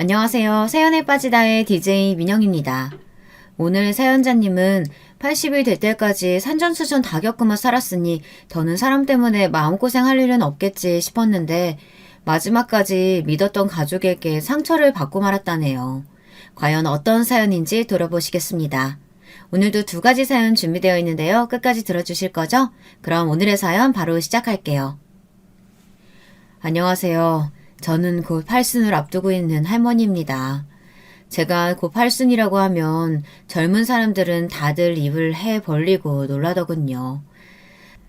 안녕하세요. 사연에 빠지다의 DJ 민영입니다. 오늘 사연자님은 80일 될 때까지 산전수전 다 겪으며 살았으니 더는 사람 때문에 마음고생할 일은 없겠지 싶었는데 마지막까지 믿었던 가족에게 상처를 받고 말았다네요. 과연 어떤 사연인지 들어보시겠습니다. 오늘도 두 가지 사연 준비되어 있는데요. 끝까지 들어주실 거죠? 그럼 오늘의 사연 바로 시작할게요. 안녕하세요. 저는 곧 팔순을 앞두고 있는 할머니입니다. 제가 곧 팔순이라고 하면 젊은 사람들은 다들 입을 해 벌리고 놀라더군요.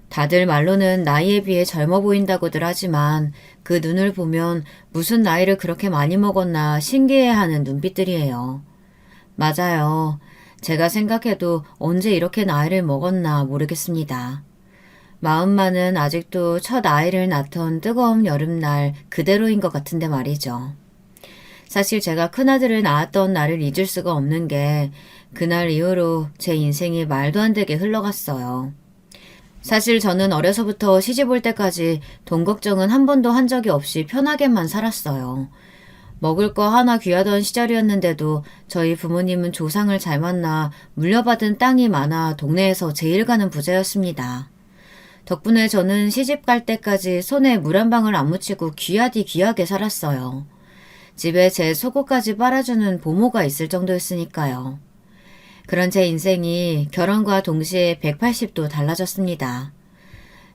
다들 말로는 나이에 비해 젊어 보인다고들 하지만 그 눈을 보면 무슨 나이를 그렇게 많이 먹었나 신기해하는 눈빛들이에요. 맞아요. 제가 생각해도 언제 이렇게 나이를 먹었나 모르겠습니다. 마음만은 아직도 첫 아이를 낳던 뜨거운 여름날 그대로인 것 같은데 말이죠. 사실 제가 큰아들을 낳았던 날을 잊을 수가 없는 게 그날 이후로 제 인생이 말도 안 되게 흘러갔어요. 사실 저는 어려서부터 시집 올 때까지 돈 걱정은 한 번도 한 적이 없이 편하게만 살았어요. 먹을 거 하나 귀하던 시절이었는데도 저희 부모님은 조상을 잘 만나 물려받은 땅이 많아 동네에서 제일 가는 부자였습니다. 덕분에 저는 시집 갈 때까지 손에 물 한 방울 안 묻히고 귀하디 귀하게 살았어요. 집에 제 속옷까지 빨아주는 보모가 있을 정도였으니까요. 그런 제 인생이 결혼과 동시에 180도 달라졌습니다.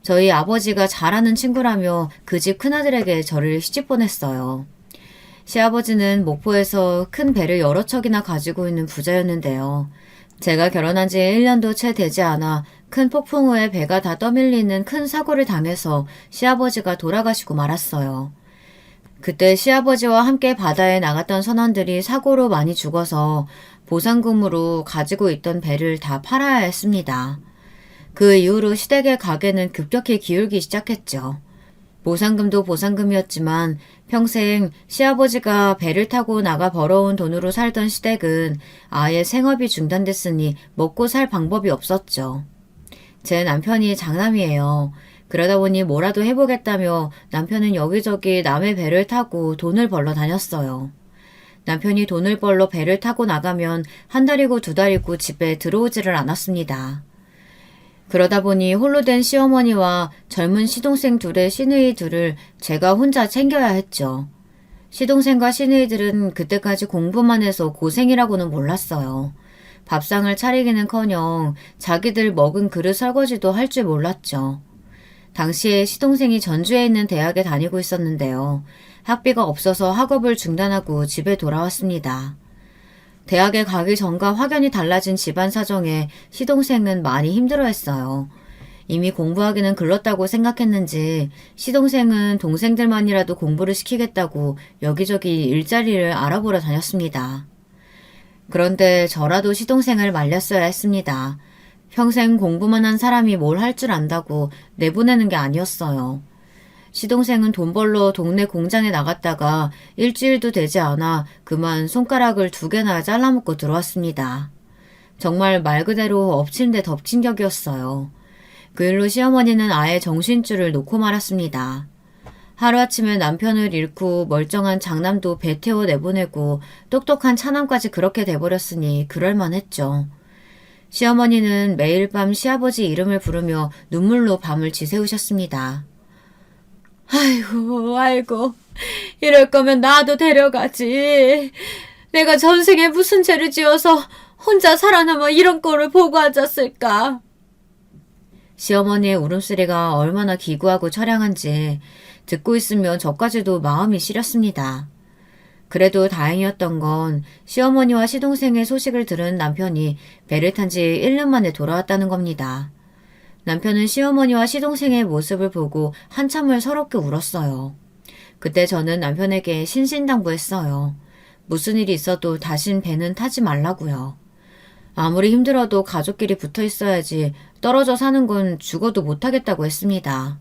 저희 아버지가 잘하는 친구라며 그 집 큰아들에게 저를 시집 보냈어요. 시아버지는 목포에서 큰 배를 여러 척이나 가지고 있는 부자였는데요. 제가 결혼한 지 1년도 채 되지 않아 큰 폭풍 후에 배가 다 떠밀리는 큰 사고를 당해서 시아버지가 돌아가시고 말았어요. 그때 시아버지와 함께 바다에 나갔던 선원들이 사고로 많이 죽어서 보상금으로 가지고 있던 배를 다 팔아야 했습니다. 그 이후로 시댁의 가게는 급격히 기울기 시작했죠. 보상금도 보상금이었지만 평생 시아버지가 배를 타고 나가 벌어온 돈으로 살던 시댁은 아예 생업이 중단됐으니 먹고 살 방법이 없었죠. 제 남편이 장남이에요. 그러다 보니 뭐라도 해보겠다며 남편은 여기저기 남의 배를 타고 돈을 벌러 다녔어요. 남편이 돈을 벌러 배를 타고 나가면 한 달이고 두 달이고 집에 들어오지를 않았습니다. 그러다 보니 홀로 된 시어머니와 젊은 시동생 둘의 시누이 둘을 제가 혼자 챙겨야 했죠. 시동생과 시누이들은 그때까지 공부만 해서 고생이라고는 몰랐어요. 밥상을 차리기는커녕 자기들 먹은 그릇 설거지도 할 줄 몰랐죠. 당시에 시동생이 전주에 있는 대학에 다니고 있었는데요. 학비가 없어서 학업을 중단하고 집에 돌아왔습니다. 대학에 가기 전과 확연히 달라진 집안 사정에 시동생은 많이 힘들어했어요. 이미 공부하기는 글렀다고 생각했는지 시동생은 동생들만이라도 공부를 시키겠다고 여기저기 일자리를 알아보러 다녔습니다. 그런데 저라도 시동생을 말렸어야 했습니다. 평생 공부만 한 사람이 뭘 할 줄 안다고 내보내는 게 아니었어요. 시동생은 돈 벌러 동네 공장에 나갔다가 일주일도 되지 않아 그만 손가락을 2개나 잘라먹고 들어왔습니다. 정말 말 그대로 엎친 데 덮친 격이었어요. 그 일로 시어머니는 아예 정신줄을 놓고 말았습니다. 하루아침에 남편을 잃고 멀쩡한 장남도 배 태워 내보내고 똑똑한 차남까지 그렇게 돼버렸으니 그럴만했죠. 시어머니는 매일 밤 시아버지 이름을 부르며 눈물로 밤을 지새우셨습니다. 아이고, 이럴 거면 나도 데려가지. 내가 전생에 무슨 죄를 지어서 혼자 살아남아 이런 꼴을 보고 앉았을까. 시어머니의 울음소리가 얼마나 기구하고 처량한지 듣고 있으면 저까지도 마음이 시렸습니다. 그래도 다행이었던 건 시어머니와 시동생의 소식을 들은 남편이 배를 탄 지 1년 만에 돌아왔다는 겁니다. 남편은 시어머니와 시동생의 모습을 보고 한참을 서럽게 울었어요. 그때 저는 남편에게 신신당부했어요. 무슨 일이 있어도 다신 배는 타지 말라고요. 아무리 힘들어도 가족끼리 붙어 있어야지 떨어져 사는 건 죽어도 못하겠다고 했습니다.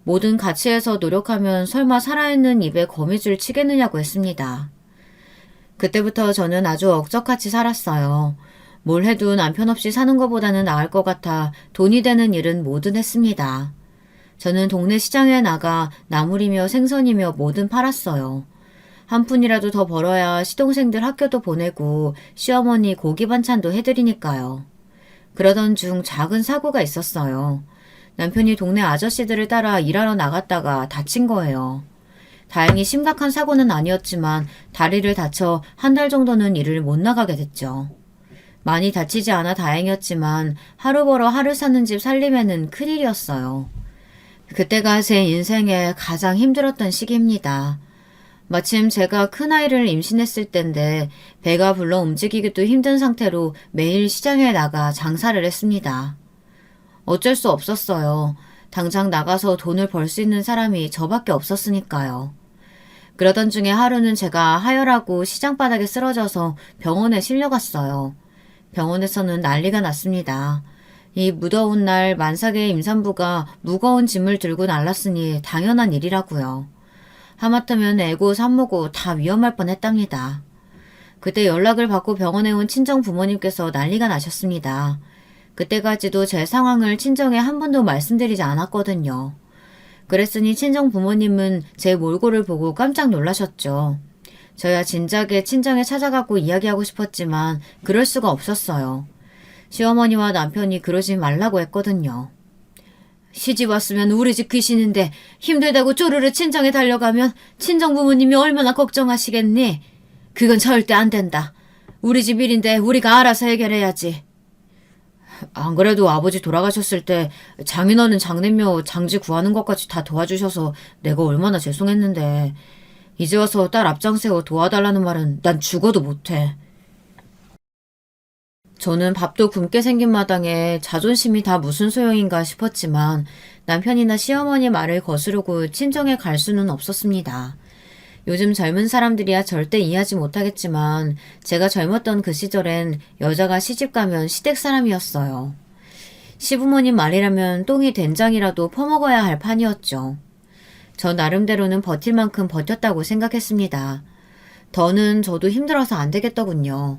뭐든 같이 해서 노력하면 설마 살아있는 입에 거미줄 치겠느냐고 했습니다. 그때부터 저는 아주 억적같이 살았어요. 뭘 해도 남편 없이 사는 것보다는 나을 것 같아 돈이 되는 일은 뭐든 했습니다. 저는 동네 시장에 나가 나물이며 생선이며 뭐든 팔았어요. 한 푼이라도 더 벌어야 시동생들 학교도 보내고 시어머니 고기 반찬도 해드리니까요. 그러던 중 작은 사고가 있었어요. 남편이 동네 아저씨들을 따라 일하러 나갔다가 다친 거예요. 다행히 심각한 사고는 아니었지만 다리를 다쳐 한 달 정도는 일을 못 나가게 됐죠. 많이 다치지 않아 다행이었지만 하루 벌어 하루 사는 집 살림에는 큰일이었어요. 그때가 제 인생에 가장 힘들었던 시기입니다. 마침 제가 큰아이를 임신했을 때인데 배가 불러 움직이기도 힘든 상태로 매일 시장에 나가 장사를 했습니다. 어쩔 수 없었어요. 당장 나가서 돈을 벌 수 있는 사람이 저밖에 없었으니까요. 그러던 중에 하루는 제가 하혈하고 시장 바닥에 쓰러져서 병원에 실려갔어요. 병원에서는 난리가 났습니다. 이 무더운 날 만삭의 임산부가 무거운 짐을 들고 날랐으니 당연한 일이라고요. 하마터면 애고 산모고 다 위험할 뻔했답니다. 그때 연락을 받고 병원에 온 친정 부모님께서 난리가 나셨습니다. 그때까지도 제 상황을 친정에 한 번도 말씀드리지 않았거든요. 그랬으니 친정 부모님은 제 몰골을 보고 깜짝 놀라셨죠. 저야 진작에 친정에 찾아가고 이야기하고 싶었지만 그럴 수가 없었어요. 시어머니와 남편이 그러지 말라고 했거든요. 시집 왔으면 우리 집 귀신인데 힘들다고 쪼르르 친정에 달려가면 친정 부모님이 얼마나 걱정하시겠니? 그건 절대 안 된다. 우리 집 일인데 우리가 알아서 해결해야지. 안 그래도 아버지 돌아가셨을 때 장인어른 장례며 장지 구하는 것까지 다 도와주셔서 내가 얼마나 죄송했는데 이제 와서 딸 앞장세워 도와달라는 말은 난 죽어도 못해. 저는 밥도 굶게 생긴 마당에 자존심이 다 무슨 소용인가 싶었지만 남편이나 시어머니 말을 거스르고 친정에 갈 수는 없었습니다. 요즘 젊은 사람들이야 절대 이해하지 못하겠지만 제가 젊었던 그 시절엔 여자가 시집가면 시댁 사람이었어요. 시부모님 말이라면 똥이 된장이라도 퍼먹어야 할 판이었죠. 저 나름대로는 버틸 만큼 버텼다고 생각했습니다. 더는 저도 힘들어서 안 되겠더군요.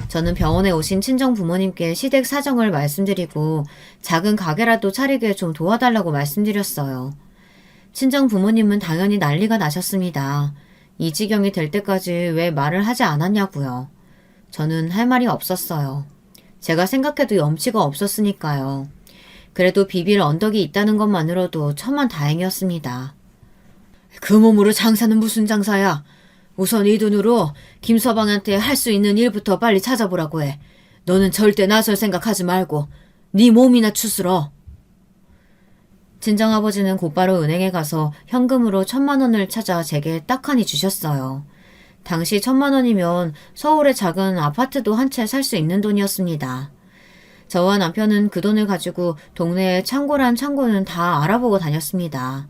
저는 병원에 오신 친정 부모님께 시댁 사정을 말씀드리고 작은 가게라도 차리게 좀 도와달라고 말씀드렸어요. 친정 부모님은 당연히 난리가 나셨습니다. 이 지경이 될 때까지 왜 말을 하지 않았냐고요. 저는 할 말이 없었어요. 제가 생각해도 염치가 없었으니까요. 그래도 비빌 언덕이 있다는 것만으로도 천만 다행이었습니다. 그 몸으로 장사는 무슨 장사야? 우선 이 돈으로 김서방한테 할 수 있는 일부터 빨리 찾아보라고 해. 너는 절대 나설 생각하지 말고 네 몸이나 추스러. 친정아버지는 곧바로 은행에 가서 현금으로 1,000만 원을 찾아 제게 딱하니 주셨어요. 당시 1,000만 원이면 서울의 작은 아파트도 한 채 살 수 있는 돈이었습니다. 저와 남편은 그 돈을 가지고 동네의 창고란 창고는 다 알아보고 다녔습니다.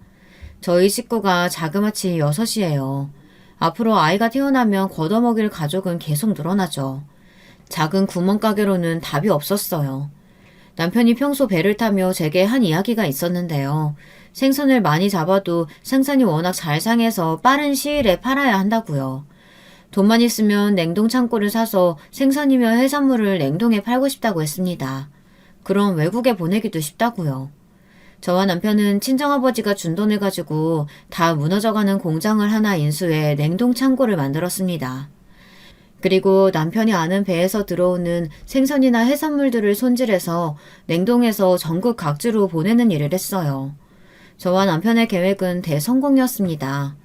저희 식구가 자그마치 6이에요. 앞으로 아이가 태어나면 걷어먹일 가족은 계속 늘어나죠. 작은 구멍가게로는 답이 없었어요. 남편이 평소 배를 타며 제게 한 이야기가 있었는데요. 생선을 많이 잡아도 생선이 워낙 잘 상해서 빠른 시일에 팔아야 한다고요. 돈만 있으면 냉동 창고를 사서 생선이며 해산물을 냉동해 팔고 싶다고 했습니다. 그럼 외국에 보내기도 쉽다고요. 저와 남편은 친정아버지가 준 돈을 가지고 다 무너져가는 공장을 하나 인수해 냉동 창고를 만들었습니다. 그리고 남편이 아는 배에서 들어오는 생선이나 해산물들을 손질해서 냉동해서 전국 각지로 보내는 일을 했어요. 저와 남편의 계획은 대성공이었습니다.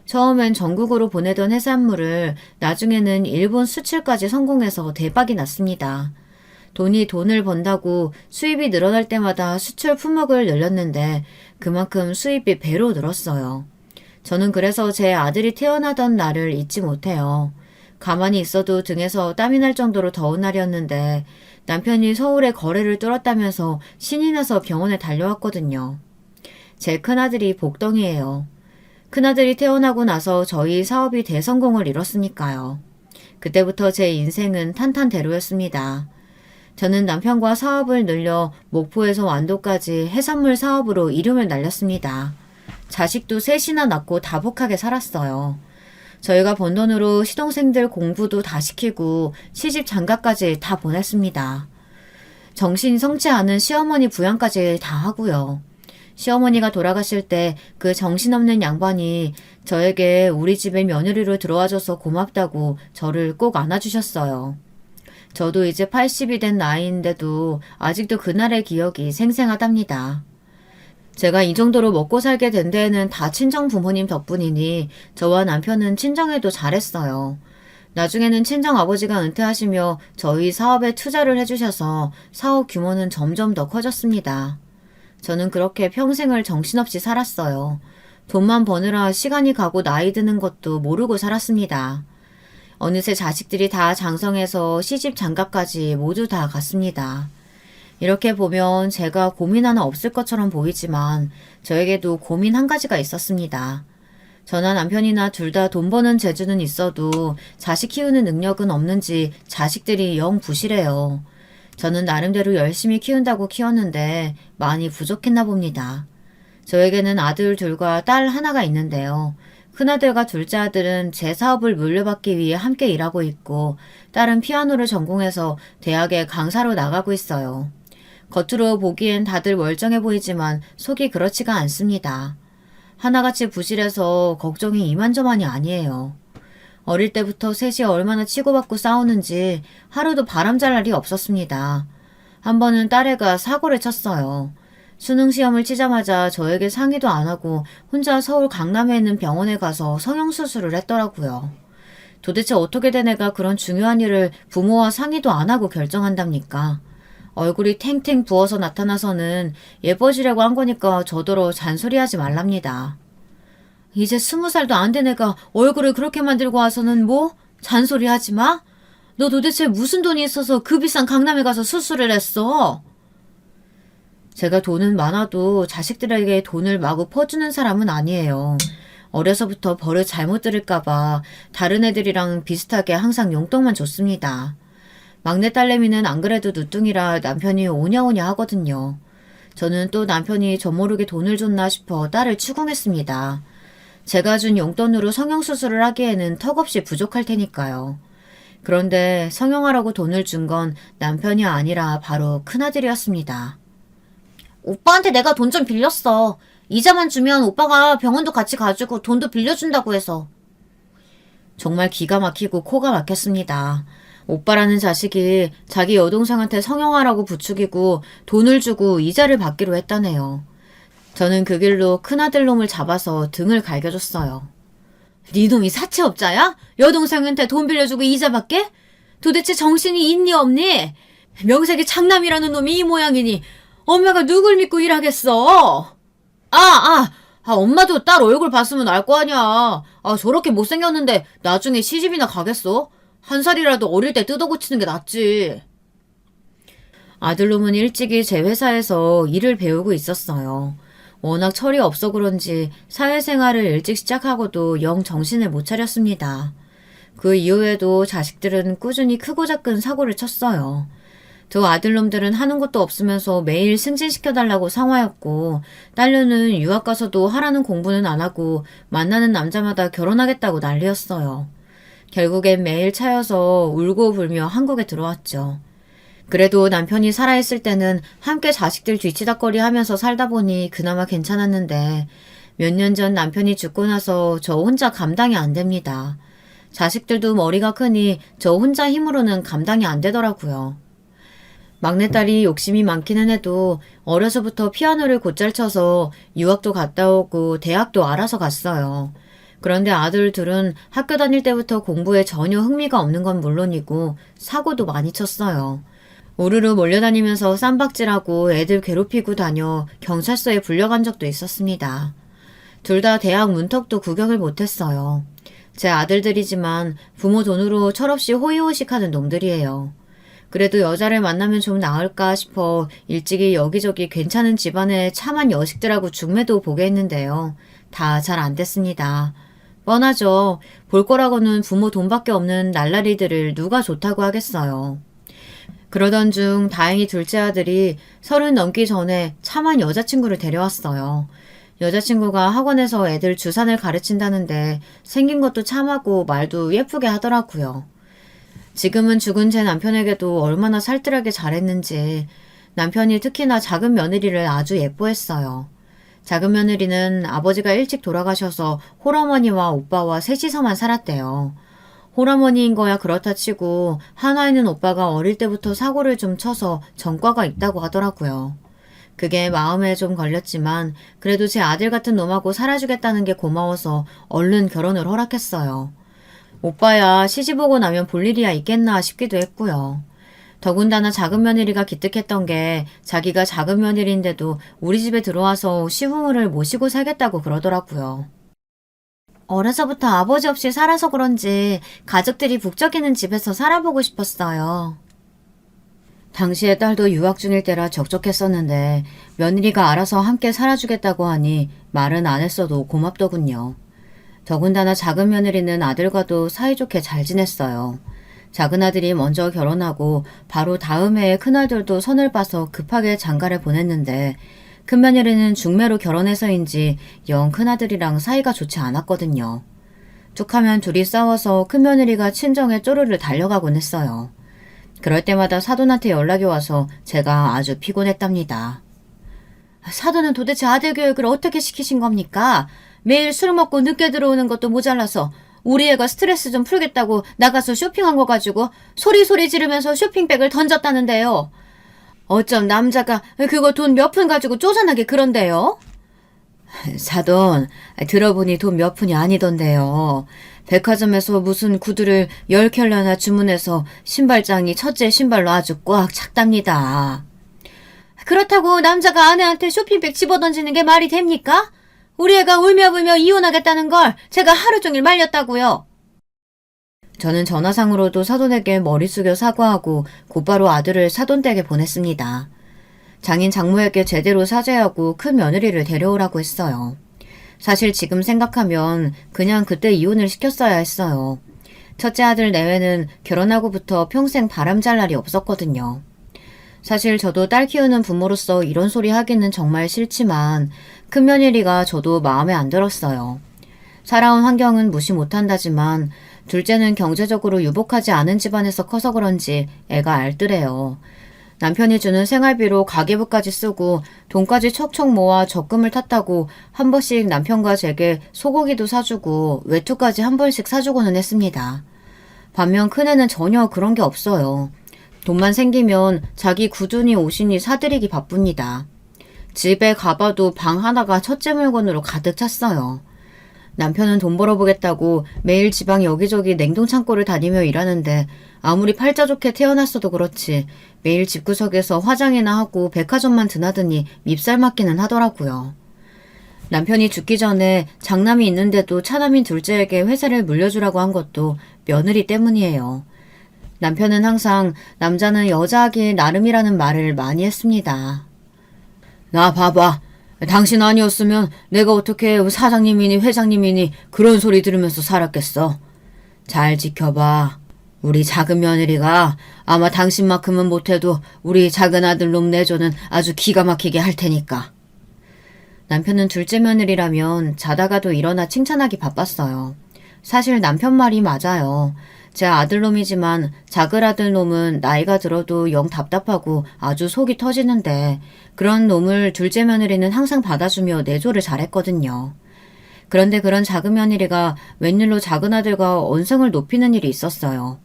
처음엔 전국으로 보내던 해산물을 나중에는 일본 수출까지 성공해서 대박이 났습니다. 돈이 돈을 번다고 수입이 늘어날 때마다 수출 품목을 늘렸는데 그만큼 수입이 배로 늘었어요. 저는 그래서 제 아들이 태어나던 날을 잊지 못해요. 가만히 있어도 등에서 땀이 날 정도로 더운 날이었는데 남편이 서울에 거래를 뚫었다면서 신이 나서 병원에 달려왔거든요. 제 큰아들이 복덩이예요. 큰아들이 태어나고 나서 저희 사업이 대성공을 이뤘으니까요. 그때부터 제 인생은 탄탄대로였습니다. 저는 남편과 사업을 늘려 목포에서 완도까지 해산물 사업으로 이름을 날렸습니다. 자식도 셋이나 낳고 다복하게 살았어요. 저희가 번 돈으로 시동생들 공부도 다 시키고 시집 장가까지 다 보냈습니다. 정신이 성치 않은 시어머니 부양까지 다 하고요. 시어머니가 돌아가실 때 그 정신없는 양반이 저에게 우리 집에 며느리로 들어와줘서 고맙다고 저를 꼭 안아주셨어요. 저도 이제 80이 된 나이인데도 아직도 그날의 기억이 생생하답니다. 제가 이 정도로 먹고 살게 된 데에는 다 친정 부모님 덕분이니 저와 남편은 친정에도 잘했어요. 나중에는 친정 아버지가 은퇴하시며 저희 사업에 투자를 해주셔서 사업 규모는 점점 더 커졌습니다. 저는 그렇게 평생을 정신없이 살았어요. 돈만 버느라 시간이 가고 나이 드는 것도 모르고 살았습니다. 어느새 자식들이 다 장성해서 시집 장가까지 모두 다 갔습니다. 이렇게 보면 제가 고민 하나 없을 것처럼 보이지만 저에게도 고민 한 가지가 있었습니다. 저나 남편이나 둘 다 돈 버는 재주는 있어도 자식 키우는 능력은 없는지 자식들이 영 부실해요. 저는 나름대로 열심히 키운다고 키웠는데 많이 부족했나 봅니다. 저에게는 아들 둘과 딸 하나가 있는데요. 큰아들과 둘째 아들은 제 사업을 물려받기 위해 함께 일하고 있고 딸은 피아노를 전공해서 대학에 강사로 나가고 있어요. 겉으로 보기엔 다들 멀쩡해 보이지만 속이 그렇지가 않습니다. 하나같이 부실해서 걱정이 이만저만이 아니에요. 어릴 때부터 셋이 얼마나 치고받고 싸우는지 하루도 바람잘 날이 없었습니다. 한 번은 딸애가 사고를 쳤어요. 수능시험을 치자마자 저에게 상의도 안 하고 혼자 서울 강남에 있는 병원에 가서 성형수술을 했더라고요. 도대체 어떻게 된 애가 그런 중요한 일을 부모와 상의도 안 하고 결정한답니까? 얼굴이 탱탱 부어서 나타나서는 예뻐지려고 한 거니까 저더러 잔소리하지 말랍니다. 이제 20살도 안 된 애가 얼굴을 그렇게 만들고 와서는 뭐? 잔소리하지 마? 너 도대체 무슨 돈이 있어서 그 비싼 강남에 가서 수술을 했어? 제가 돈은 많아도 자식들에게 돈을 마구 퍼주는 사람은 아니에요. 어려서부터 버릇 잘못 들을까봐 다른 애들이랑 비슷하게 항상 용돈만 줬습니다. 막내 딸내미는 안 그래도 누뚱이라 남편이 오냐오냐 하거든요. 저는 또 남편이 저 모르게 돈을 줬나 싶어 딸을 추궁했습니다. 제가 준 용돈으로 성형수술을 하기에는 턱없이 부족할 테니까요. 그런데 성형하라고 돈을 준 건 남편이 아니라 바로 큰아들이었습니다. 오빠한테 내가 돈 좀 빌렸어. 이자만 주면 오빠가 병원도 같이 가지고 돈도 빌려준다고 해서. 정말 기가 막히고 코가 막혔습니다. 오빠라는 자식이 자기 여동생한테 성형하라고 부추기고 돈을 주고 이자를 받기로 했다네요. 저는 그 길로 큰아들 놈을 잡아서 등을 갈겨줬어요. 네 놈이 사채업자야? 여동생한테 돈 빌려주고 이자 받게? 도대체 정신이 있니 없니? 명색이 창남이라는 놈이 이 모양이니 엄마가 누굴 믿고 일하겠어? 엄마도 딸 얼굴 봤으면 알 거 아니야. 저렇게 못생겼는데 나중에 시집이나 가겠어? 한 살이라도 어릴 때 뜯어고치는 게 낫지. 아들놈은 일찍이 제 회사에서 일을 배우고 있었어요. 워낙 철이 없어 그런지 사회생활을 일찍 시작하고도 영 정신을 못 차렸습니다. 그 이후에도 자식들은 꾸준히 크고 작은 사고를 쳤어요. 두 아들놈들은 하는 것도 없으면서 매일 승진시켜달라고 상화였고 딸녀는 유학 가서도 하라는 공부는 안 하고 만나는 남자마다 결혼하겠다고 난리였어요. 결국엔 매일 차여서 울고 불며 한국에 들어왔죠. 그래도 남편이 살아있을 때는 함께 자식들 뒤치다꺼리 하면서 살다 보니 그나마 괜찮았는데 몇 년 전 남편이 죽고 나서 저 혼자 감당이 안 됩니다. 자식들도 머리가 크니 저 혼자 힘으로는 감당이 안 되더라고요. 막내딸이 욕심이 많기는 해도 어려서부터 피아노를 곧잘 쳐서 유학도 갔다 오고 대학도 알아서 갔어요. 그런데 아들 둘은 학교 다닐 때부터 공부에 전혀 흥미가 없는 건 물론이고 사고도 많이 쳤어요. 우르르 몰려다니면서 쌈박질하고 애들 괴롭히고 다녀 경찰서에 불려간 적도 있었습니다. 둘 다 대학 문턱도 구경을 못했어요. 제 아들들이지만 부모 돈으로 철없이 호의호식하는 놈들이에요. 그래도 여자를 만나면 좀 나을까 싶어 일찍이 여기저기 괜찮은 집안의 참한 여식들하고 중매도 보게 했는데요. 다 잘 안 됐습니다. 뻔하죠. 볼 거라고는 부모 돈밖에 없는 날라리들을 누가 좋다고 하겠어요. 그러던 중 다행히 둘째 아들이 30 넘기 전에 참한 여자친구를 데려왔어요. 여자친구가 학원에서 애들 주산을 가르친다는데 생긴 것도 참하고 말도 예쁘게 하더라고요. 지금은 죽은 제 남편에게도 얼마나 살뜰하게 잘했는지 남편이 특히나 작은 며느리를 아주 예뻐했어요. 작은 며느리는 아버지가 일찍 돌아가셔서 홀어머니와 오빠와 셋이서만 살았대요. 홀어머니인 거야 그렇다 치고 하나 있는 오빠가 어릴 때부터 사고를 좀 쳐서 전과가 있다고 하더라고요. 그게 마음에 좀 걸렸지만 그래도 제 아들 같은 놈하고 살아주겠다는 게 고마워서 얼른 결혼을 허락했어요. 오빠야 시집 오고 나면 볼 일이야 있겠나 싶기도 했고요. 더군다나 작은 며느리가 기특했던 게 자기가 작은 며느리인데도 우리 집에 들어와서 시부모를 모시고 살겠다고 그러더라고요. 어려서부터 아버지 없이 살아서 그런지 가족들이 북적이는 집에서 살아보고 싶었어요. 당시에 딸도 유학 중일 때라 적적했었는데 며느리가 알아서 함께 살아주겠다고 하니 말은 안 했어도 고맙더군요. 더군다나 작은 며느리는 아들과도 사이좋게 잘 지냈어요. 작은 아들이 먼저 결혼하고 바로 다음 해에 큰아들도 선을 봐서 급하게 장가를 보냈는데 큰 며느리는 중매로 결혼해서인지 영 큰아들이랑 사이가 좋지 않았거든요. 툭하면 둘이 싸워서 큰 며느리가 친정에 쪼르르 달려가곤 했어요. 그럴 때마다 사돈한테 연락이 와서 제가 아주 피곤했답니다. 사돈은 도대체 아들 교육을 어떻게 시키신 겁니까? 매일 술 먹고 늦게 들어오는 것도 모자라서 우리 애가 스트레스 좀 풀겠다고 나가서 쇼핑한 거 가지고 소리 지르면서 쇼핑백을 던졌다는데요. 어쩜 남자가 그거 돈 몇 푼 가지고 쪼잔하게 그런데요? 사돈, 들어보니 돈 몇 푼이 아니던데요. 백화점에서 무슨 구두를 10켤레나 주문해서 신발장이 첫째 신발로 아주 꽉 찼답니다. 그렇다고 남자가 아내한테 쇼핑백 집어던지는 게 말이 됩니까? 우리 애가 울며 이혼하겠다는 걸 제가 하루 종일 말렸다고요. 저는 전화상으로도 사돈에게 머리 숙여 사과하고 곧바로 아들을 사돈 댁에 보냈습니다. 장인 장모에게 제대로 사죄하고 큰 며느리를 데려오라고 했어요. 사실 지금 생각하면 그냥 그때 이혼을 시켰어야 했어요. 첫째 아들 내외는 결혼하고부터 평생 바람잘 날이 없었거든요. 사실 저도 딸 키우는 부모로서 이런 소리 하기는 정말 싫지만 큰 며느리가 저도 마음에 안 들었어요. 살아온 환경은 무시 못한다지만 둘째는 경제적으로 유복하지 않은 집안에서 커서 그런지 애가 알뜰해요. 남편이 주는 생활비로 가계부까지 쓰고 돈까지 척척 모아 적금을 탔다고 한 번씩 남편과 제게 소고기도 사주고 외투까지 한 번씩 사주고는 했습니다. 반면 큰애는 전혀 그런 게 없어요. 돈만 생기면 자기 구두니 옷이니 사들이기 바쁩니다. 집에 가봐도 방 하나가 첫째 물건으로 가득 찼어요. 남편은 돈 벌어보겠다고 매일 지방 여기저기 냉동창고를 다니며 일하는데 아무리 팔자 좋게 태어났어도 그렇지 매일 집구석에서 화장이나 하고 백화점만 드나드니 밉살 맞기는 하더라고요. 남편이 죽기 전에 장남이 있는데도 차남인 둘째에게 회사를 물려주라고 한 것도 며느리 때문이에요. 남편은 항상 남자는 여자하기 나름이라는 말을 많이 했습니다. 나 봐봐. 당신 아니었으면 내가 어떻게 사장님이니 회장님이니 그런 소리 들으면서 살았겠어. 잘 지켜봐. 우리 작은 며느리가 아마 당신만큼은 못해도 우리 작은 아들 놈 내조는 아주 기가 막히게 할 테니까. 남편은 둘째 며느리라면 자다가도 일어나 칭찬하기 바빴어요. 사실 남편 말이 맞아요. 제 아들놈이지만 작은 아들놈은 나이가 들어도 영 답답하고 아주 속이 터지는데 그런 놈을 둘째 며느리는 항상 받아주며 내조를 잘했거든요. 그런데 그런 작은 며느리가 웬일로 작은 아들과 언성을 높이는 일이 있었어요.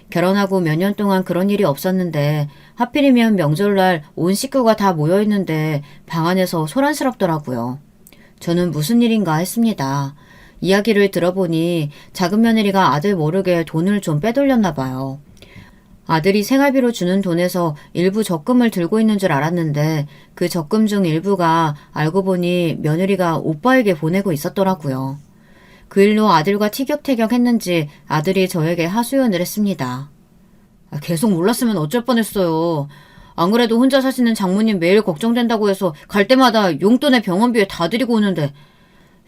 결혼하고 몇 년 동안 그런 일이 없었는데 하필이면 명절날 온 식구가 다 모여있는데 방 안에서 소란스럽더라고요. 저는 무슨 일인가 했습니다. 이야기를 들어보니 작은 며느리가 아들 모르게 돈을 좀 빼돌렸나 봐요. 아들이 생활비로 주는 돈에서 일부 적금을 들고 있는 줄 알았는데 그 적금 중 일부가 알고 보니 며느리가 오빠에게 보내고 있었더라고요. 그 일로 아들과 티격태격 했는지 아들이 저에게 하소연을 했습니다. 계속 몰랐으면 어쩔 뻔했어요. 안 그래도 혼자 사시는 장모님 매일 걱정된다고 해서 갈 때마다 용돈에 병원비에 다 드리고 오는데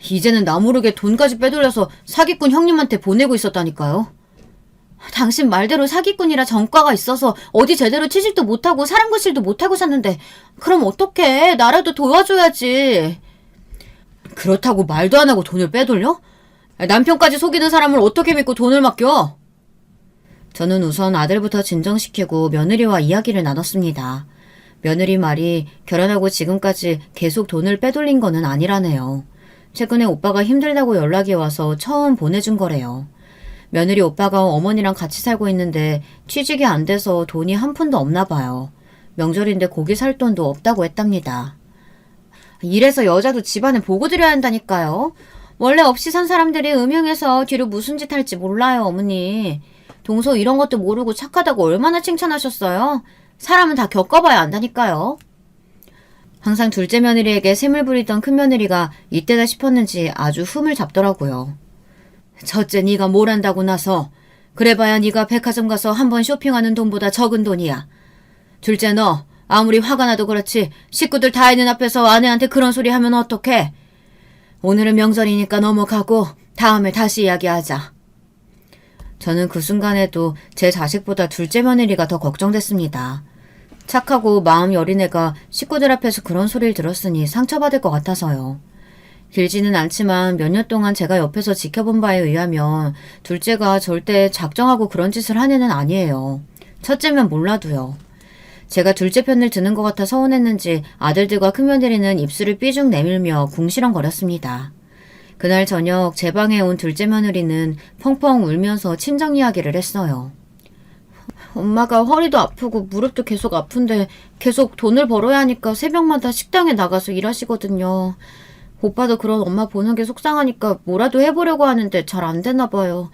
이제는 나 모르게 돈까지 빼돌려서 사기꾼 형님한테 보내고 있었다니까요. 당신 말대로 사기꾼이라 전과가 있어서 어디 제대로 취직도 못하고 사람 구실도 못하고 샀는데 그럼 어떡해. 나라도 도와줘야지. 그렇다고 말도 안 하고 돈을 빼돌려? 남편까지 속이는 사람을 어떻게 믿고 돈을 맡겨? 저는 우선 아들부터 진정시키고 며느리와 이야기를 나눴습니다. 며느리 말이 결혼하고 지금까지 계속 돈을 빼돌린 거는 아니라네요. 최근에 오빠가 힘들다고 연락이 와서 처음 보내준 거래요. 며느리 오빠가 어머니랑 같이 살고 있는데 취직이 안 돼서 돈이 한 푼도 없나 봐요. 명절인데 고기 살 돈도 없다고 했답니다. 이래서 여자도 집안에 보고 드려야 한다니까요. 원래 없이 산 사람들이 음흉해서 뒤로 무슨 짓 할지 몰라요, 어머니. 동서 이런 것도 모르고 착하다고 얼마나 칭찬하셨어요? 사람은 다 겪어봐야 안다니까요. 항상 둘째 며느리에게 샘을 부리던 큰 며느리가 이때다 싶었는지 아주 흠을 잡더라고요. 첫째 네가 뭘 한다고 나서 그래봐야 네가 백화점 가서 한 번 쇼핑하는 돈보다 적은 돈이야. 둘째 너 아무리 화가 나도 그렇지 식구들 다 있는 앞에서 아내한테 그런 소리 하면 어떡해. 오늘은 명절이니까 넘어가고 다음에 다시 이야기하자. 저는 그 순간에도 제 자식보다 둘째 며느리가 더 걱정됐습니다. 착하고 마음 여린 애가 식구들 앞에서 그런 소리를 들었으니 상처받을 것 같아서요. 길지는 않지만 몇 년 동안 제가 옆에서 지켜본 바에 의하면 둘째가 절대 작정하고 그런 짓을 한 애는 아니에요. 첫째면 몰라도요. 제가 둘째 편을 드는 것 같아 서운했는지 아들들과 큰며느리는 입술을 삐죽 내밀며 궁시렁거렸습니다. 그날 저녁 제 방에 온 둘째 며느리는 펑펑 울면서 친정 이야기를 했어요. 엄마가 허리도 아프고 무릎도 계속 아픈데 계속 돈을 벌어야 하니까 새벽마다 식당에 나가서 일하시거든요. 오빠도 그런 엄마 보는 게 속상하니까 뭐라도 해보려고 하는데 잘 안 되나 봐요.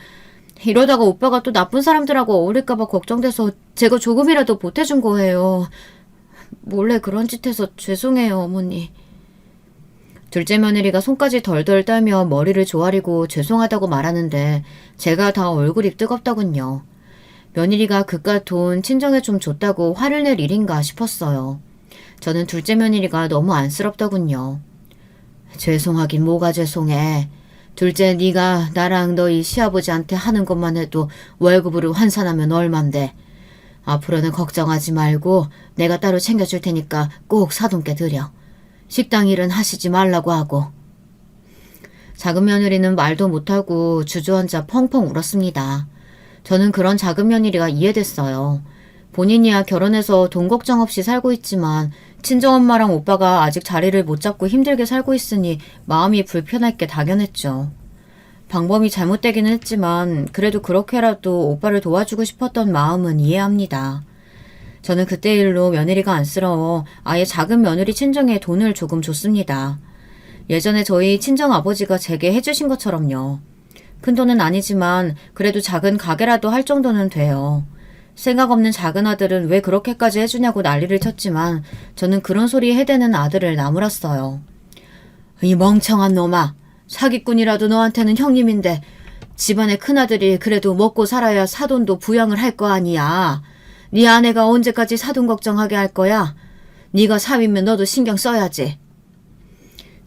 이러다가 오빠가 또 나쁜 사람들하고 어울릴까 봐 걱정돼서 제가 조금이라도 보태준 거예요. 몰래 그런 짓 해서 죄송해요, 어머니. 둘째 며느리가 손까지 덜덜 떨며 머리를 조아리고 죄송하다고 말하는데 제가 다 얼굴이 뜨겁더군요. 며느리가 그깟 돈 친정에 좀 줬다고 화를 낼 일인가 싶었어요. 저는 둘째 며느리가 너무 안쓰럽더군요. 죄송하긴 뭐가 죄송해. 둘째 네가 나랑 너희 시아버지한테 하는 것만 해도 월급으로 환산하면 얼만데. 앞으로는 걱정하지 말고 내가 따로 챙겨줄 테니까 꼭 사돈께 드려. 식당 일은 하시지 말라고 하고. 작은 며느리는 말도 못하고 주저앉아 펑펑 울었습니다. 저는 그런 작은 며느리가 이해됐어요. 본인이야 결혼해서 돈 걱정 없이 살고 있지만 친정엄마랑 오빠가 아직 자리를 못 잡고 힘들게 살고 있으니 마음이 불편할 게 당연했죠. 방법이 잘못되기는 했지만 그래도 그렇게라도 오빠를 도와주고 싶었던 마음은 이해합니다. 저는 그때 일로 며느리가 안쓰러워 아예 작은 며느리 친정에 돈을 조금 줬습니다. 예전에 저희 친정아버지가 제게 해주신 것처럼요. 큰 돈은 아니지만 그래도 작은 가게라도 할 정도는 돼요. 생각 없는 작은 아들은 왜 그렇게까지 해주냐고 난리를 쳤지만 저는 그런 소리 해대는 아들을 나무랐어요. 이 멍청한 놈아. 사기꾼이라도 너한테는 형님인데 집안의 큰아들이 그래도 먹고 살아야 사돈도 부양을 할 거 아니야. 네 아내가 언제까지 사돈 걱정하게 할 거야? 네가 사위면 너도 신경 써야지.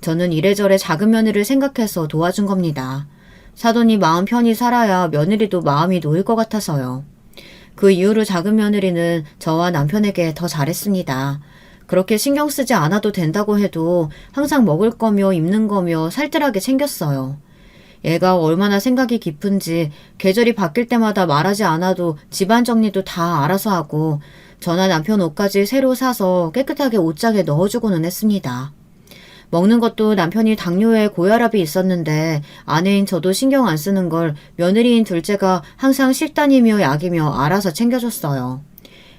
저는 이래저래 작은 며느리를 생각해서 도와준 겁니다. 사돈이 마음 편히 살아야 며느리도 마음이 놓일 것 같아서요. 그 이후로 작은 며느리는 저와 남편에게 더 잘했습니다. 그렇게 신경 쓰지 않아도 된다고 해도 항상 먹을 거며 입는 거며 살뜰하게 챙겼어요. 얘가 얼마나 생각이 깊은지 계절이 바뀔 때마다 말하지 않아도 집안 정리도 다 알아서 하고 저나 남편 옷까지 새로 사서 깨끗하게 옷장에 넣어주고는 했습니다. 먹는 것도 남편이 당뇨에 고혈압이 있었는데 아내인 저도 신경 안 쓰는 걸 며느리인 둘째가 항상 식단이며 약이며 알아서 챙겨줬어요.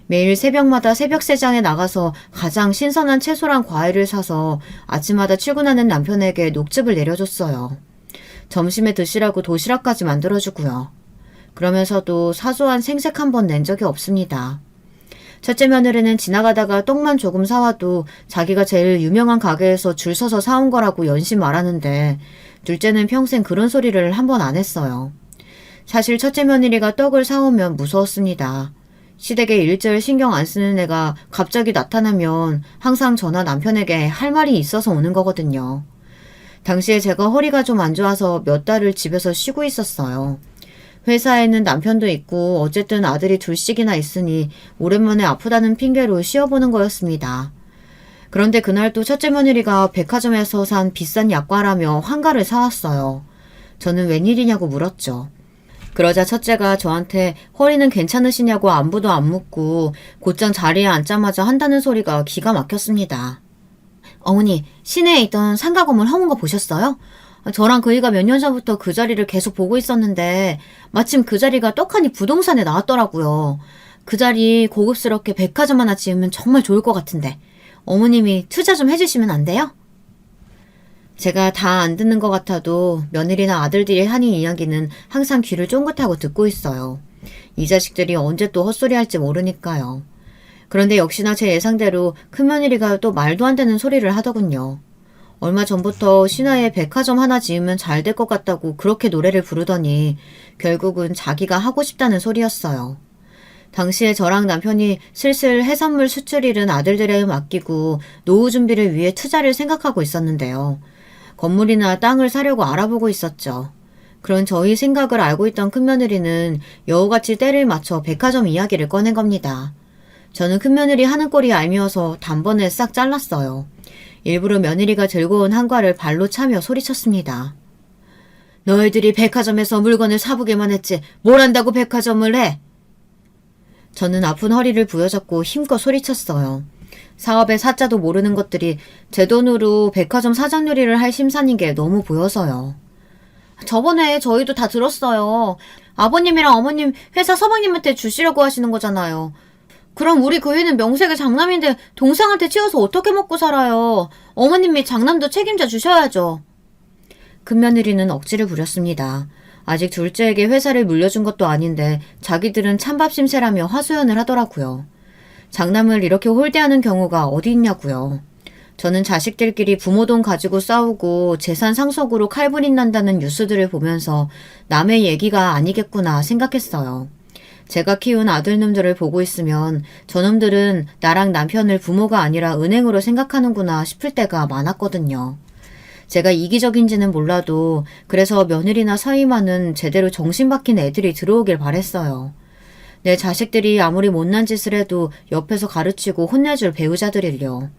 매일 새벽마다 새벽세장에 나가서 가장 신선한 채소랑 과일을 사서 아침마다 출근하는 남편에게 녹즙을 내려줬어요. 점심에 드시라고 도시락까지 만들어주고요. 그러면서도 사소한 생색 한 번 낸 적이 없습니다. 첫째 며느리는 지나가다가 떡만 조금 사와도 자기가 제일 유명한 가게에서 줄 서서 사온 거라고 연신 말하는데 둘째는 평생 그런 소리를 한 번 안 했어요. 사실 첫째 며느리가 떡을 사오면 무서웠습니다. 시댁에 일절 신경 안 쓰는 애가 갑자기 나타나면 항상 저나 남편에게 할 말이 있어서 오는 거거든요. 당시에 제가 허리가 좀 안 좋아서 몇 달을 집에서 쉬고 있었어요. 회사에는 남편도 있고 어쨌든 아들이 둘씩이나 있으니 오랜만에 아프다는 핑계로 쉬어보는 거였습니다. 그런데 그날 또 첫째 며느리가 백화점에서 산 비싼 약과라며 환가를 사왔어요. 저는 웬일이냐고 물었죠. 그러자 첫째가 저한테 허리는 괜찮으시냐고 안부도 안 묻고 곧장 자리에 앉자마자 한다는 소리가 기가 막혔습니다. 어머니, 시내에 있던 상가 건물 허문 거 보셨어요? 저랑 그이가 몇 년 전부터 그 자리를 계속 보고 있었는데 마침 그 자리가 떡하니 부동산에 나왔더라고요. 그 자리 고급스럽게 백화점 하나 지으면 정말 좋을 것 같은데 어머님이 투자 좀 해주시면 안 돼요? 제가 다 안 듣는 것 같아도 며느리나 아들들이 하는 이야기는 항상 귀를 쫑긋하고 듣고 있어요. 이 자식들이 언제 또 헛소리 할지 모르니까요. 그런데 역시나 제 예상대로 큰며느리가 또 말도 안 되는 소리를 하더군요. 얼마 전부터 신화에 백화점 하나 지으면 잘 될 것 같다고 그렇게 노래를 부르더니 결국은 자기가 하고 싶다는 소리였어요. 당시에 저랑 남편이 슬슬 해산물 수출일은 아들들에 맡기고 노후 준비를 위해 투자를 생각하고 있었는데요. 건물이나 땅을 사려고 알아보고 있었죠. 그런 저희 생각을 알고 있던 큰며느리는 여우같이 때를 맞춰 백화점 이야기를 꺼낸 겁니다. 저는 큰며느리 하는 꼴이 얄미워서 단번에 싹 잘랐어요. 일부러 며느리가 들고 온 한과를 발로 차며 소리쳤습니다. 너희들이 백화점에서 물건을 사보기만 했지 뭘 한다고 백화점을 해? 저는 아픈 허리를 부여잡고 힘껏 소리쳤어요. 사업의 사자도 모르는 것들이 제 돈으로 백화점 사장 요리를 할 심산인 게 너무 보여서요. 저번에 저희도 다 들었어요. 아버님이랑 어머님 회사 서방님한테 주시려고 하시는 거잖아요. 그럼 우리 그 애는 명색의 장남인데 동생한테 치워서 어떻게 먹고 살아요. 어머님이 장남도 책임져 주셔야죠. 큰며느리는 억지를 부렸습니다. 아직 둘째에게 회사를 물려준 것도 아닌데 자기들은 찬밥 심세라며 하소연을 하더라고요. 장남을 이렇게 홀대하는 경우가 어디 있냐고요. 저는 자식들끼리 부모 돈 가지고 싸우고 재산 상속으로 칼분이 난다는 뉴스들을 보면서 남의 얘기가 아니겠구나 생각했어요. 제가 키운 아들놈들을 보고 있으면 저놈들은 나랑 남편을 부모가 아니라 은행으로 생각하는구나 싶을 때가 많았거든요. 제가 이기적인지는 몰라도 그래서 며느리나 사위만은 제대로 정신 박힌 애들이 들어오길 바랬어요. 내 자식들이 아무리 못난 짓을 해도 옆에서 가르치고 혼내줄 배우자들일요.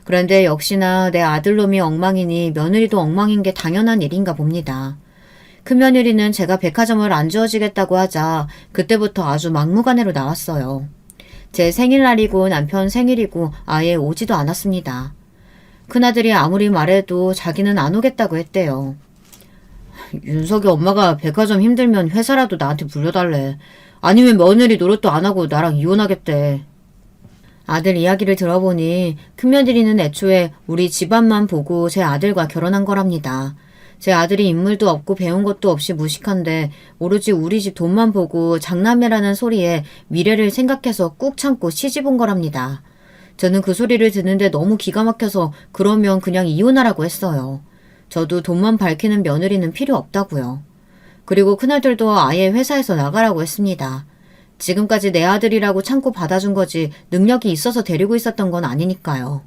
그런데 역시나 내 아들놈이 엉망이니 며느리도 엉망인 게 당연한 일인가 봅니다. 큰며느리는 제가 백화점을 안 지어주겠다고 하자 그때부터 아주 막무가내로 나왔어요. 제 생일날이고 남편 생일이고 아예 오지도 않았습니다. 큰아들이 아무리 말해도 자기는 안 오겠다고 했대요. 윤석이 엄마가 백화점 힘들면 회사라도 나한테 물려달래. 아니면 며느리 노릇도 안 하고 나랑 이혼하겠대. 아들 이야기를 들어보니 큰며느리는 애초에 우리 집안만 보고 제 아들과 결혼한 거랍니다. 제 아들이 인물도 없고 배운 것도 없이 무식한데 오로지 우리 집 돈만 보고 장남이라는 소리에 미래를 생각해서 꾹 참고 시집 온 거랍니다. 저는 그 소리를 듣는데 너무 기가 막혀서 그러면 그냥 이혼하라고 했어요. 저도 돈만 밝히는 며느리는 필요 없다고요. 그리고 큰아들도 아예 회사에서 나가라고 했습니다. 지금까지 내 아들이라고 참고 받아준 거지 능력이 있어서 데리고 있었던 건 아니니까요.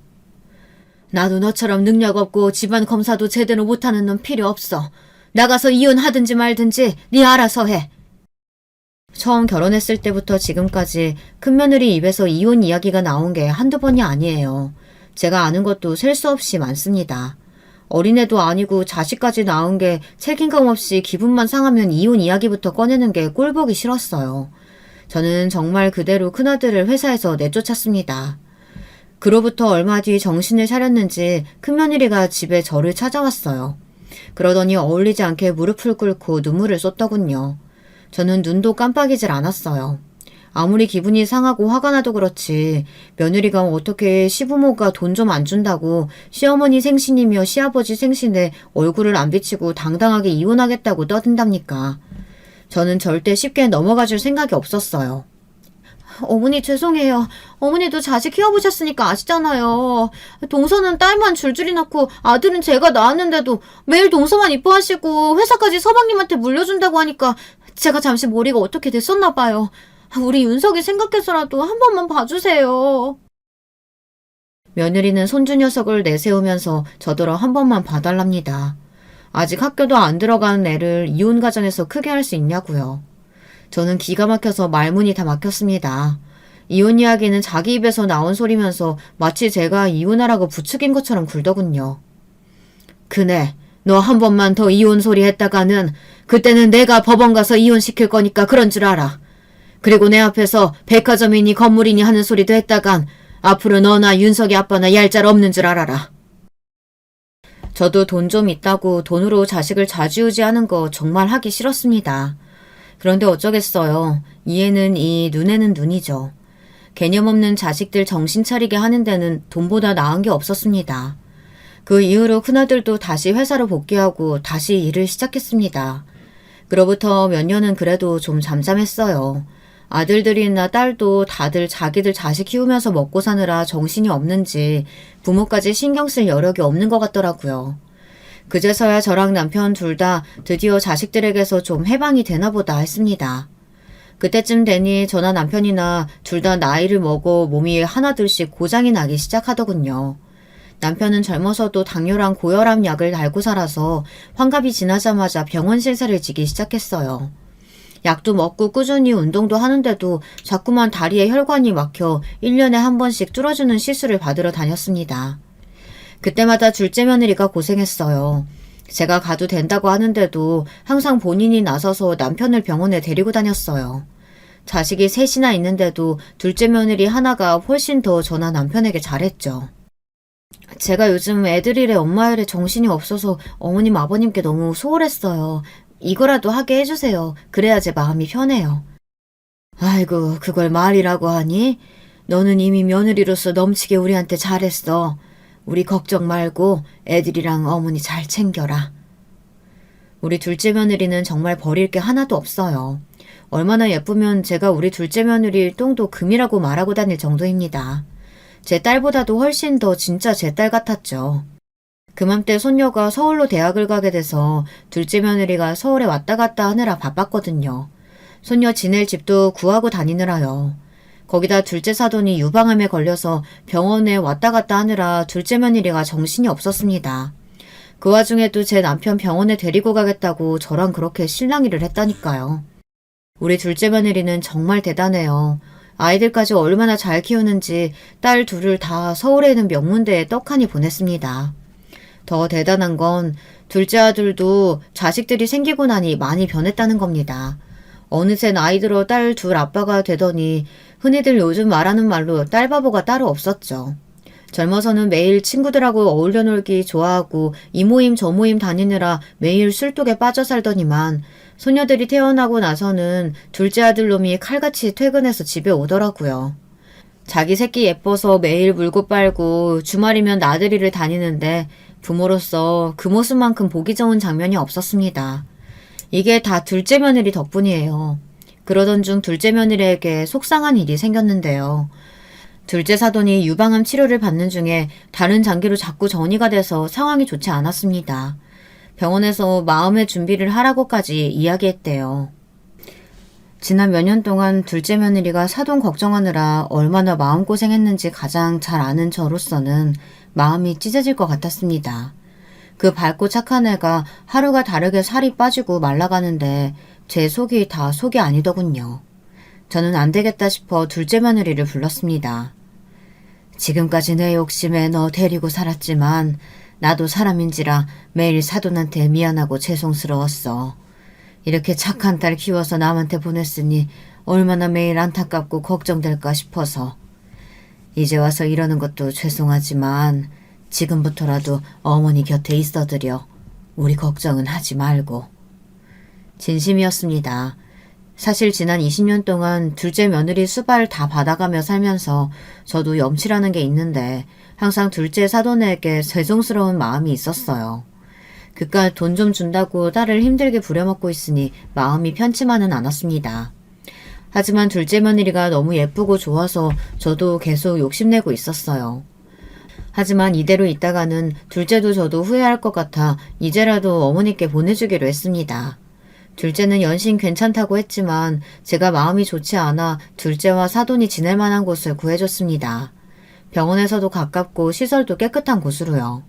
나도 너처럼 능력 없고 집안 검사도 제대로 못하는 놈 필요 없어. 나가서 이혼하든지 말든지 네 알아서 해. 처음 결혼했을 때부터 지금까지 큰며느리 입에서 이혼 이야기가 나온 게 한두 번이 아니에요. 제가 아는 것도 셀 수 없이 많습니다. 어린애도 아니고 자식까지 낳은 게 책임감 없이 기분만 상하면 이혼 이야기부터 꺼내는 게 꼴보기 싫었어요. 저는 정말 그대로 큰아들을 회사에서 내쫓았습니다. 그로부터 얼마 뒤 정신을 차렸는지 큰며느리가 집에 저를 찾아왔어요. 그러더니 어울리지 않게 무릎을 꿇고 눈물을 쏟더군요. 저는 눈도 깜빡이질 않았어요. 아무리 기분이 상하고 화가 나도 그렇지 며느리가 어떻게 시부모가 돈 좀 안 준다고 시어머니 생신이며 시아버지 생신에 얼굴을 안 비치고 당당하게 이혼하겠다고 떠든답니까? 저는 절대 쉽게 넘어가줄 생각이 없었어요. 어머니 죄송해요. 어머니도 자식 키워보셨으니까 아시잖아요. 동서는 딸만 줄줄이 낳고 아들은 제가 낳았는데도 매일 동서만 이뻐하시고 회사까지 서방님한테 물려준다고 하니까 제가 잠시 머리가 어떻게 됐었나 봐요. 우리 윤석이 생각해서라도 한 번만 봐주세요. 며느리는 손주 녀석을 내세우면서 저더러 한 번만 봐달랍니다. 아직 학교도 안 들어간 애를 이혼 가정에서 크게 할 수 있냐고요. 저는 기가 막혀서 말문이 다 막혔습니다. 이혼 이야기는 자기 입에서 나온 소리면서 마치 제가 이혼하라고 부추긴 것처럼 굴더군요. 그네, 너 한 번만 더 이혼 소리 했다가는 그때는 내가 법원 가서 이혼시킬 거니까 그런 줄 알아. 그리고 내 앞에서 백화점이니 건물이니 하는 소리도 했다간 앞으로 너나 윤석이 아빠나 얄짤 없는 줄 알아라. 저도 돈 좀 있다고 돈으로 자식을 좌지우지하는 거 정말 하기 싫었습니다. 그런데 어쩌겠어요. 이에는 이, 눈에는 눈이죠. 개념 없는 자식들 정신 차리게 하는 데는 돈보다 나은 게 없었습니다. 그 이후로 큰아들도 다시 회사로 복귀하고 다시 일을 시작했습니다. 그로부터 몇 년은 그래도 좀 잠잠했어요. 아들들이나 딸도 다들 자기들 자식 키우면서 먹고 사느라 정신이 없는지 부모까지 신경 쓸 여력이 없는 것 같더라고요. 그제서야 저랑 남편 둘 다 드디어 자식들에게서 좀 해방이 되나 보다 했습니다. 그때쯤 되니 저나 남편이나 둘 다 나이를 먹어 몸이 하나둘씩 고장이 나기 시작하더군요. 남편은 젊어서도 당뇨랑 고혈압 약을 달고 살아서 환갑이 지나자마자 병원 신세를 지기 시작했어요. 약도 먹고 꾸준히 운동도 하는데도 자꾸만 다리에 혈관이 막혀 1년에 한 번씩 뚫어주는 시술을 받으러 다녔습니다. 그때마다 둘째 며느리가 고생했어요. 제가 가도 된다고 하는데도 항상 본인이 나서서 남편을 병원에 데리고 다녔어요. 자식이 셋이나 있는데도 둘째 며느리 하나가 훨씬 더 저나 남편에게 잘했죠. 제가 요즘 애들일에 엄마일에 정신이 없어서 어머님 아버님께 너무 소홀했어요. 이거라도 하게 해주세요. 그래야 제 마음이 편해요. 아이고, 그걸 말이라고 하니? 너는 이미 며느리로서 넘치게 우리한테 잘했어. 우리 걱정 말고 애들이랑 어머니 잘 챙겨라. 우리 둘째 며느리는 정말 버릴 게 하나도 없어요. 얼마나 예쁘면 제가 우리 둘째 며느리 똥도 금이라고 말하고 다닐 정도입니다. 제 딸보다도 훨씬 더 진짜 제 딸 같았죠. 그맘때 손녀가 서울로 대학을 가게 돼서 둘째 며느리가 서울에 왔다 갔다 하느라 바빴거든요. 손녀 지낼 집도 구하고 다니느라요. 거기다 둘째 사돈이 유방암에 걸려서 병원에 왔다 갔다 하느라 둘째 며느리가 정신이 없었습니다. 그 와중에도 제 남편 병원에 데리고 가겠다고 저랑 그렇게 실랑이를 했다니까요. 우리 둘째 며느리는 정말 대단해요. 아이들까지 얼마나 잘 키우는지 딸 둘을 다 서울에 있는 명문대에 떡하니 보냈습니다. 더 대단한 건 둘째 아들도 자식들이 생기고 나니 많이 변했다는 겁니다. 어느새 나이 들어 딸 둘 아빠가 되더니 흔히들 요즘 말하는 말로 딸바보가 따로 없었죠. 젊어서는 매일 친구들하고 어울려 놀기 좋아하고 이 모임 저 모임 다니느라 매일 술독에 빠져 살더니만 소녀들이 태어나고 나서는 둘째 아들 놈이 칼같이 퇴근해서 집에 오더라고요. 자기 새끼 예뻐서 매일 물고 빨고 주말이면 나들이를 다니는데 부모로서 그 모습만큼 보기 좋은 장면이 없었습니다. 이게 다 둘째 며느리 덕분이에요. 그러던 중 둘째 며느리에게 속상한 일이 생겼는데요. 둘째 사돈이 유방암 치료를 받는 중에 다른 장기로 자꾸 전이가 돼서 상황이 좋지 않았습니다. 병원에서 마음의 준비를 하라고까지 이야기했대요. 지난 몇 년 동안 둘째 며느리가 사돈 걱정하느라 얼마나 마음고생했는지 가장 잘 아는 저로서는 마음이 찢어질 것 같았습니다. 그 밝고 착한 애가 하루가 다르게 살이 빠지고 말라가는데 제 속이 다 속이 아니더군요. 저는 안 되겠다 싶어 둘째 며느리를 불렀습니다. 지금까지 내 욕심에 너 데리고 살았지만 나도 사람인지라 매일 사돈한테 미안하고 죄송스러웠어. 이렇게 착한 딸 키워서 남한테 보냈으니 얼마나 매일 안타깝고 걱정될까 싶어서. 이제 와서 이러는 것도 죄송하지만 지금부터라도 어머니 곁에 있어드려. 우리 걱정은 하지 말고. 진심이었습니다. 사실 지난 20년 동안 둘째 며느리 수발 다 받아가며 살면서 저도 염치라는 게 있는데 항상 둘째 사돈에게 죄송스러운 마음이 있었어요. 그깟 돈 좀 준다고 딸을 힘들게 부려먹고 있으니 마음이 편치만은 않았습니다. 하지만 둘째 며느리가 너무 예쁘고 좋아서 저도 계속 욕심내고 있었어요. 하지만 이대로 있다가는 둘째도 저도 후회할 것 같아 이제라도 어머니께 보내주기로 했습니다. 둘째는 연신 괜찮다고 했지만 제가 마음이 좋지 않아 둘째와 사돈이 지낼 만한 곳을 구해줬습니다. 병원에서도 가깝고 시설도 깨끗한 곳으로요.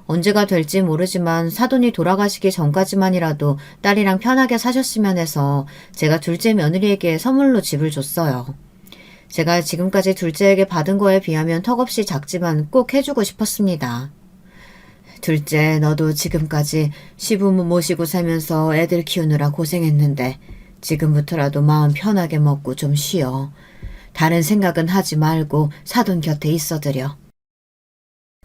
언제가 될지 모르지만 사돈이 돌아가시기 전까지만이라도 딸이랑 편하게 사셨으면 해서 제가 둘째 며느리에게 선물로 집을 줬어요. 제가 지금까지 둘째에게 받은 거에 비하면 턱없이 작지만 꼭 해주고 싶었습니다. 둘째, 너도 지금까지 시부모 모시고 살면서 애들 키우느라 고생했는데 지금부터라도 마음 편하게 먹고 좀 쉬어. 다른 생각은 하지 말고 사돈 곁에 있어드려.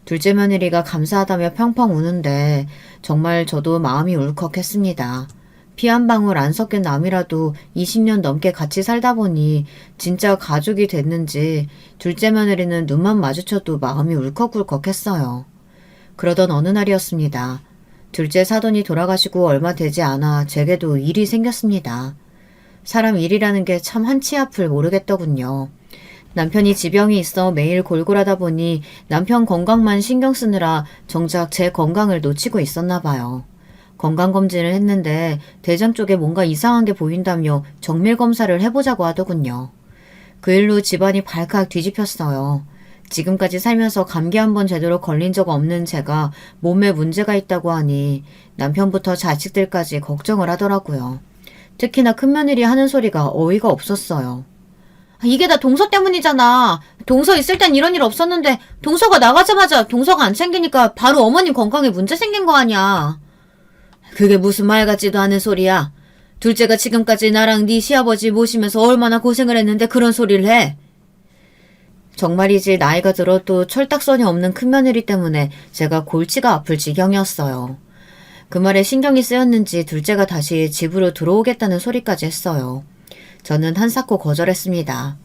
둘째 며느리가 감사하다며 펑펑 우는데 정말 저도 마음이 울컥했습니다. 피 한 방울 안 섞인 남이라도 20년 넘게 같이 살다 보니 진짜 가족이 됐는지 둘째 며느리는 눈만 마주쳐도 마음이 울컥울컥했어요. 그러던 어느 날이었습니다. 둘째 사돈이 돌아가시고 얼마 되지 않아 제게도 일이 생겼습니다. 사람 일이라는 게 참 한치 앞을 모르겠더군요. 남편이 지병이 있어 매일 골골하다 보니 남편 건강만 신경 쓰느라 정작 제 건강을 놓치고 있었나 봐요. 건강검진을 했는데 대장 쪽에 뭔가 이상한 게 보인다며 정밀검사를 해보자고 하더군요. 그 일로 집안이 발칵 뒤집혔어요. 지금까지 살면서 감기 한 번 제대로 걸린 적 없는 제가 몸에 문제가 있다고 하니 남편부터 자식들까지 걱정을 하더라고요. 특히나 큰며느리 하는 소리가 어이가 없었어요. 이게 다 동서 때문이잖아. 동서 있을 땐 이런 일 없었는데 동서가 나가자마자 동서가 안 챙기니까 바로 어머님 건강에 문제 생긴 거 아니야. 그게 무슨 말 같지도 않은 소리야. 둘째가 지금까지 나랑 네 시아버지 모시면서 얼마나 고생을 했는데 그런 소리를 해. 정말이지 나이가 들어 또 철딱선이 없는 큰며느리 때문에 제가 골치가 아플 지경이었어요. 그 말에 신경이 쓰였는지 둘째가 다시 집으로 들어오겠다는 소리까지 했어요. 저는 한사코 거절했습니다.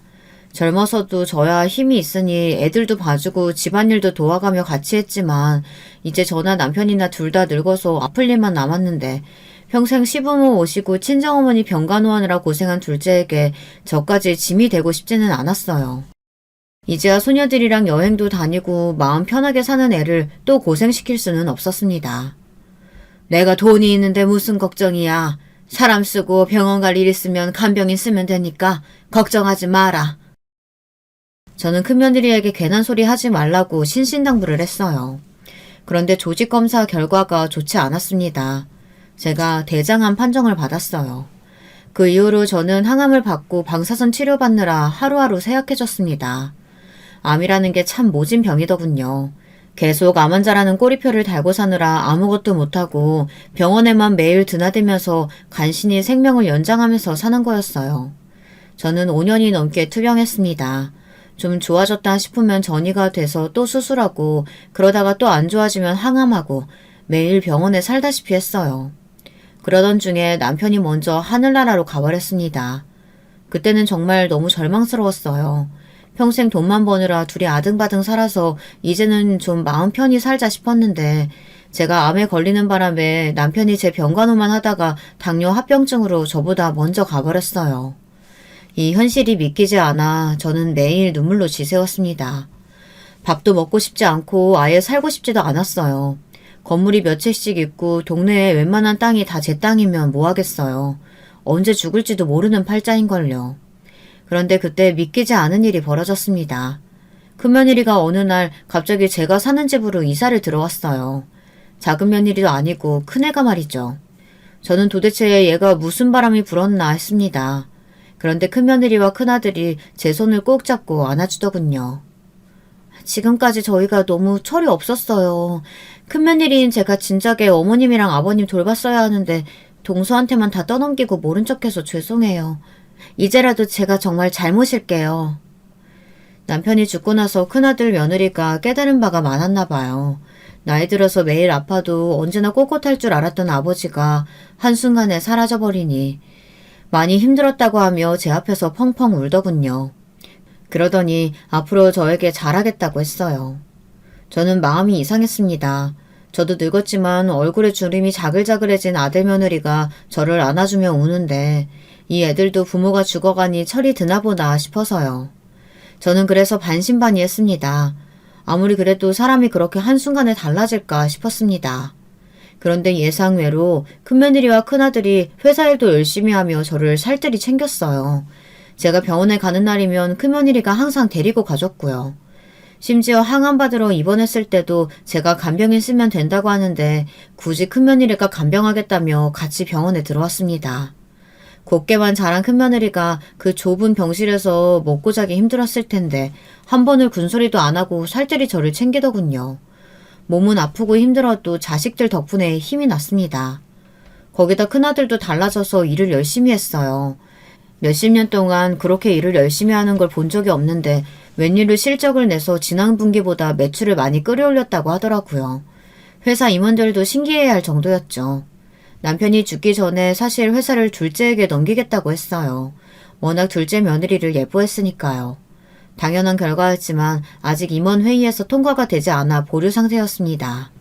젊어서도 저야 힘이 있으니 애들도 봐주고 집안일도 도와가며 같이 했지만 이제 저나 남편이나 둘 다 늙어서 아플 일만 남았는데 평생 시부모 모시고 친정어머니 병간호하느라 고생한 둘째에게 저까지 짐이 되고 싶지는 않았어요. 이제야 소녀들이랑 여행도 다니고 마음 편하게 사는 애를 또 고생시킬 수는 없었습니다. 내가 돈이 있는데 무슨 걱정이야. 사람 쓰고 병원 갈 일 있으면 간병인 쓰면 되니까 걱정하지 마라. 저는 큰며느리에게 괜한 소리 하지 말라고 신신당부를 했어요. 그런데 조직검사 결과가 좋지 않았습니다. 제가 대장암 판정을 받았어요. 그 이후로 저는 항암을 받고 방사선 치료받느라 하루하루 쇠약해졌습니다. 암이라는 게 참 모진 병이더군요. 계속 암 환자라는 꼬리표를 달고 사느라 아무것도 못하고 병원에만 매일 드나들면서 간신히 생명을 연장하면서 사는 거였어요. 저는 5년이 넘게 투병했습니다. 좀 좋아졌다 싶으면 전이가 돼서 또 수술하고 그러다가 또 안 좋아지면 항암하고 매일 병원에 살다시피 했어요. 그러던 중에 남편이 먼저 하늘나라로 가버렸습니다. 그때는 정말 너무 절망스러웠어요. 평생 돈만 버느라 둘이 아등바등 살아서 이제는 좀 마음 편히 살자 싶었는데 제가 암에 걸리는 바람에 남편이 제 병간호만 하다가 당뇨 합병증으로 저보다 먼저 가버렸어요. 이 현실이 믿기지 않아 저는 매일 눈물로 지새웠습니다. 밥도 먹고 싶지 않고 아예 살고 싶지도 않았어요. 건물이 몇 채씩 있고 동네에 웬만한 땅이 다 제 땅이면 뭐 하겠어요. 언제 죽을지도 모르는 팔자인걸요. 그런데 그때 믿기지 않은 일이 벌어졌습니다. 큰며느리가 어느 날 갑자기 제가 사는 집으로 이사를 들어왔어요. 작은 며느리도 아니고 큰애가 말이죠. 저는 도대체 얘가 무슨 바람이 불었나 했습니다. 그런데 큰며느리와 큰아들이 제 손을 꼭 잡고 안아주더군요. 지금까지 저희가 너무 철이 없었어요. 큰며느리인 제가 진작에 어머님이랑 아버님 돌봤어야 하는데 동서한테만 다 떠넘기고 모른 척해서 죄송해요. 이제라도 제가 정말 잘못일게요. 남편이 죽고 나서 큰아들 며느리가 깨달은 바가 많았나 봐요. 나이 들어서 매일 아파도 언제나 꼿꼿할 줄 알았던 아버지가 한순간에 사라져버리니 많이 힘들었다고 하며 제 앞에서 펑펑 울더군요. 그러더니 앞으로 저에게 잘하겠다고 했어요. 저는 마음이 이상했습니다. 저도 늙었지만 얼굴에 주름이 자글자글해진 아들 며느리가 저를 안아주며 우는데 이 애들도 부모가 죽어가니 철이 드나보다 싶어서요. 저는 그래서 반신반의했습니다. 아무리 그래도 사람이 그렇게 한순간에 달라질까 싶었습니다. 그런데 예상외로 큰며느리와 큰아들이 회사 일도 열심히 하며 저를 살뜰히 챙겼어요. 제가 병원에 가는 날이면 큰며느리가 항상 데리고 가줬고요. 심지어 항암받으러 입원했을 때도 제가 간병인 쓰면 된다고 하는데 굳이 큰며느리가 간병하겠다며 같이 병원에 들어왔습니다. 곱게만 자란 큰며느리가 그 좁은 병실에서 먹고 자기 힘들었을 텐데 한 번을 군소리도 안 하고 살뜰히 저를 챙기더군요. 몸은 아프고 힘들어도 자식들 덕분에 힘이 났습니다. 거기다 큰아들도 달라져서 일을 열심히 했어요. 몇십 년 동안 그렇게 일을 열심히 하는 걸 본 적이 없는데 웬일로 실적을 내서 지난 분기보다 매출을 많이 끌어올렸다고 하더라고요. 회사 임원들도 신기해할 정도였죠. 남편이 죽기 전에 사실 회사를 둘째에게 넘기겠다고 했어요. 워낙 둘째 며느리를 예뻐했으니까요. 당연한 결과였지만 아직 임원회의에서 통과가 되지 않아 보류 상태였습니다.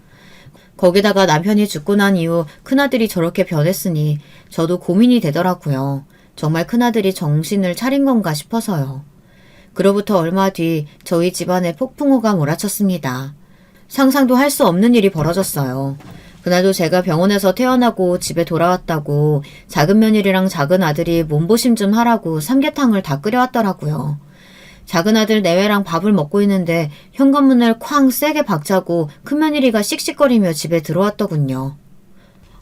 거기다가 남편이 죽고 난 이후 큰아들이 저렇게 변했으니 저도 고민이 되더라고요. 정말 큰아들이 정신을 차린 건가 싶어서요. 그로부터 얼마 뒤 저희 집안에 폭풍우가 몰아쳤습니다. 상상도 할 수 없는 일이 벌어졌어요. 그날도 제가 병원에서 퇴원하고 집에 돌아왔다고 작은 며느리랑 작은 아들이 몸보심 좀 하라고 삼계탕을 다 끓여왔더라고요. 작은 아들 내외랑 밥을 먹고 있는데 현관문을 쾅 세게 박자고 큰 며느리가 씩씩거리며 집에 들어왔더군요.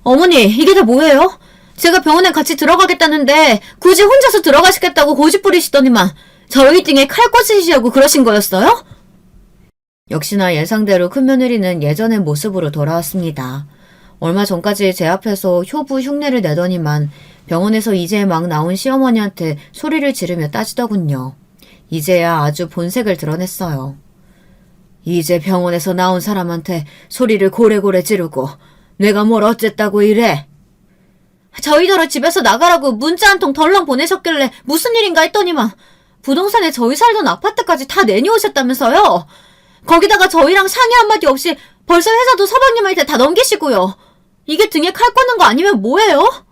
어머니, 이게 다 뭐예요? 제가 병원에 같이 들어가겠다는데 굳이 혼자서 들어가시겠다고 고집 부리시더니만 저희 등에 칼 꽂으시려고 그러신 거였어요? 역시나 예상대로 큰 며느리는 예전의 모습으로 돌아왔습니다. 얼마 전까지 제 앞에서 효부 흉내를 내더니만 병원에서 이제 막 나온 시어머니한테 소리를 지르며 따지더군요. 이제야 아주 본색을 드러냈어요. 이제 병원에서 나온 사람한테 소리를 고래고래 지르고 내가 뭘 어쨌다고 이래? 저희더러 집에서 나가라고 문자 한 통 덜렁 보내셨길래 무슨 일인가 했더니만 부동산에 저희 살던 아파트까지 다 내놓으셨다면서요. 거기다가 저희랑 상의 한마디 없이 벌써 회사도 서방님한테 다 넘기시고요. 이게 등에 칼 꽂는 거 아니면 뭐예요?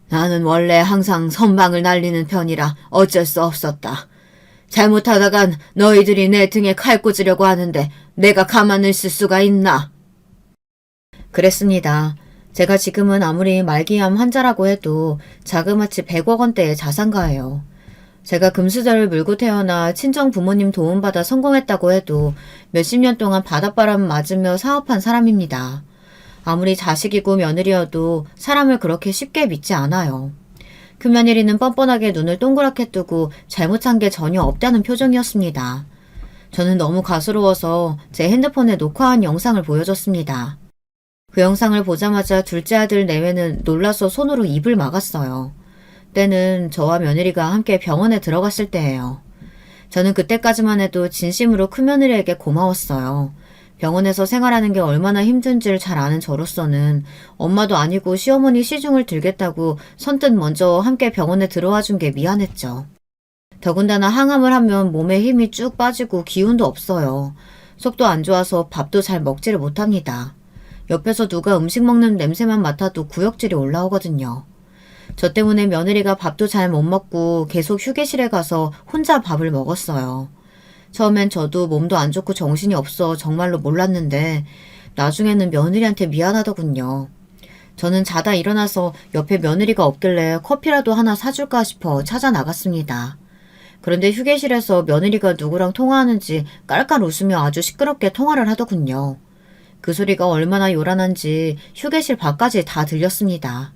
나는 원래 항상 선방을 날리는 편이라 어쩔 수 없었다. 잘못하다간 너희들이 내 등에 칼 꽂으려고 하는데 내가 가만히 있을 수가 있나? 그랬습니다. 제가 지금은 아무리 말기암 환자라고 해도 자그마치 100억 원대의 자산가예요. 제가 금수저를 물고 태어나 친정 부모님 도움받아 성공했다고 해도 몇십 년 동안 바닷바람 맞으며 사업한 사람입니다. 아무리 자식이고 며느리여도 사람을 그렇게 쉽게 믿지 않아요. 큰며느리는 뻔뻔하게 눈을 동그랗게 뜨고 잘못한 게 전혀 없다는 표정이었습니다. 저는 너무 가스로워서 제 핸드폰에 녹화한 영상을 보여줬습니다. 그 영상을 보자마자 둘째 아들 내외는 놀라서 손으로 입을 막았어요. 때는 저와 며느리가 함께 병원에 들어갔을 때예요. 저는 그때까지만 해도 진심으로 큰며느리에게 고마웠어요. 병원에서 생활하는 게 얼마나 힘든지를 잘 아는 저로서는 엄마도 아니고 시어머니 시중을 들겠다고 선뜻 먼저 함께 병원에 들어와 준 게 미안했죠. 더군다나 항암을 하면 몸에 힘이 쭉 빠지고 기운도 없어요. 속도 안 좋아서 밥도 잘 먹지를 못합니다. 옆에서 누가 음식 먹는 냄새만 맡아도 구역질이 올라오거든요. 저 때문에 며느리가 밥도 잘 못 먹고 계속 휴게실에 가서 혼자 밥을 먹었어요. 처음엔 저도 몸도 안 좋고 정신이 없어 정말로 몰랐는데 나중에는 며느리한테 미안하더군요. 저는 자다 일어나서 옆에 며느리가 없길래 커피라도 하나 사줄까 싶어 찾아 나갔습니다. 그런데 휴게실에서 며느리가 누구랑 통화하는지 깔깔 웃으며 아주 시끄럽게 통화를 하더군요. 그 소리가 얼마나 요란한지 휴게실 밖까지 다 들렸습니다.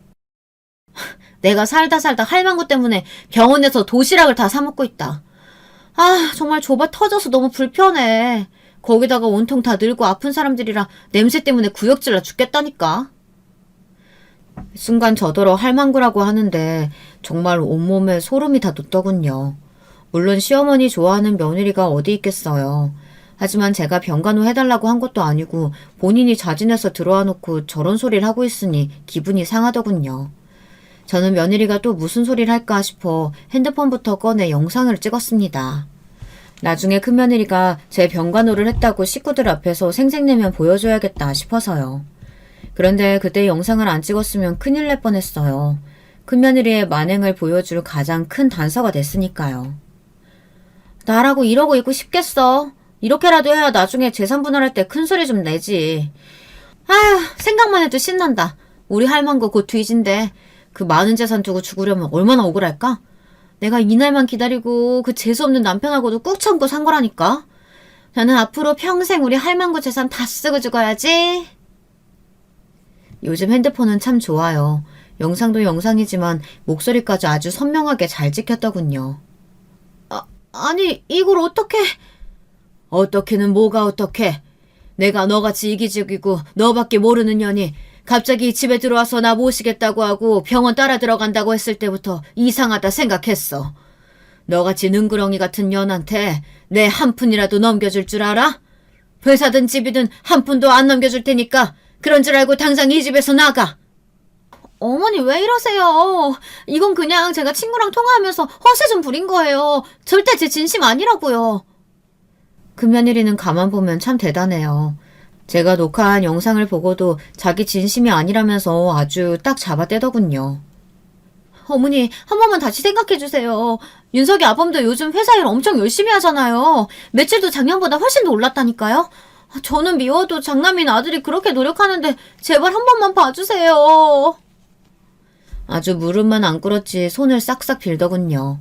내가 살다 할망구 때문에 병원에서 도시락을 다 사 먹고 있다. 아, 정말 좁아 터져서 너무 불편해. 거기다가 온통 다 늙고 아픈 사람들이라 냄새 때문에 구역질나 죽겠다니까. 순간 저더러 할망구라고 하는데 정말 온몸에 소름이 다 돋더군요. 물론 시어머니 좋아하는 며느리가 어디 있겠어요. 하지만 제가 병간호 해달라고 한 것도 아니고 본인이 자진해서 들어와 놓고 저런 소리를 하고 있으니 기분이 상하더군요. 저는 며느리가 또 무슨 소리를 할까 싶어 핸드폰부터 꺼내 영상을 찍었습니다. 나중에 큰며느리가 제 병간호를 했다고 식구들 앞에서 생색내면 보여줘야겠다 싶어서요. 그런데 그때 영상을 안 찍었으면 큰일 날 뻔했어요. 큰며느리의 만행을 보여줄 가장 큰 단서가 됐으니까요. 나라고 이러고 있고 싶겠어. 이렇게라도 해야 나중에 재산 분할할 때 큰 소리 좀 내지. 아휴, 생각만 해도 신난다. 우리 할망구 곧 뒤진데 그 많은 재산 두고 죽으려면 얼마나 억울할까? 내가 이날만 기다리고 그 재수없는 남편하고도 꾹 참고 산 거라니까. 나는 앞으로 평생 우리 할망구 재산 다 쓰고 죽어야지. 요즘 핸드폰은 참 좋아요. 영상도 영상이지만 목소리까지 아주 선명하게 잘 찍혔더군요. 아니 이걸 어떻게... 어떻게는 뭐가 어떻게? 내가 너같이 이기적이고 너밖에 모르는 년이 갑자기 집에 들어와서 나 모시겠다고 하고 병원 따라 들어간다고 했을 때부터 이상하다 생각했어. 너같이 능구렁이 같은 년한테 내 한 푼이라도 넘겨줄 줄 알아? 회사든 집이든 한 푼도 안 넘겨줄 테니까 그런 줄 알고 당장 이 집에서 나가. 어머니 왜 이러세요? 이건 그냥 제가 친구랑 통화하면서 허세 좀 부린 거예요. 절대 제 진심 아니라고요. 금며느리는 가만 보면 참 대단해요. 제가 녹화한 영상을 보고도 자기 진심이 아니라면서 아주 딱 잡아떼더군요. 어머니, 한 번만 다시 생각해주세요. 윤석이 아범도 요즘 회사 일 엄청 열심히 하잖아요. 매출도 작년보다 훨씬 더 올랐다니까요. 저는 미워도 장남인 아들이 그렇게 노력하는데 제발 한 번만 봐주세요. 아주 무릎만 안 꿇었지 손을 싹싹 빌더군요.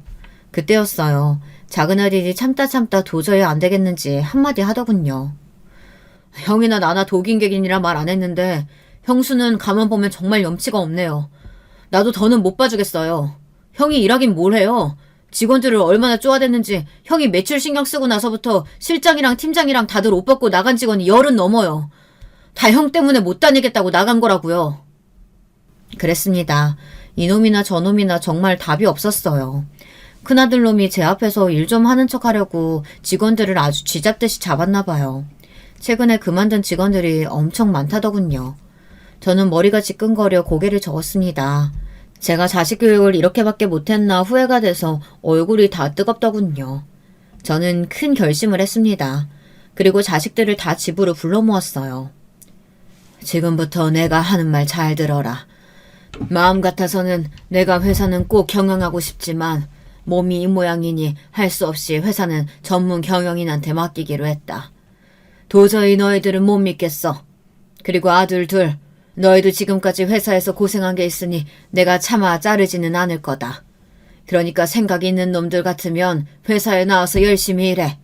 그때였어요. 작은 아들이 참다 도저히 안 되겠는지 한마디 하더군요. 형이나 나나 독인객인이라 말 안 했는데 형수는 가만 보면 정말 염치가 없네요. 나도 더는 못 봐주겠어요. 형이 일하긴 뭘 해요. 직원들을 얼마나 쪼아댔는지 형이 매출 신경 쓰고 나서부터 실장이랑 팀장이랑 다들 옷 벗고 나간 직원이 10은 넘어요. 다 형 때문에 못 다니겠다고 나간 거라고요. 그랬습니다. 이놈이나 저놈이나 정말 답이 없었어요. 큰아들 놈이 제 앞에서 일 좀 하는 척 하려고 직원들을 아주 쥐잡듯이 잡았나 봐요. 최근에 그만둔 직원들이 엄청 많다더군요. 저는 머리가 지끈거려 고개를 저었습니다. 제가 자식 교육을 이렇게밖에 못했나 후회가 돼서 얼굴이 다 뜨겁더군요. 저는 큰 결심을 했습니다. 그리고 자식들을 다 집으로 불러 모았어요. 지금부터 내가 하는 말 잘 들어라. 마음 같아서는 내가 회사는 꼭 경영하고 싶지만 몸이 이 모양이니 할 수 없이 회사는 전문 경영인한테 맡기기로 했다. 도저히 너희들은 못 믿겠어. 그리고 아들 둘, 너희도 지금까지 회사에서 고생한 게 있으니 내가 차마 자르지는 않을 거다. 그러니까 생각 있는 놈들 같으면 회사에 나와서 열심히 일해.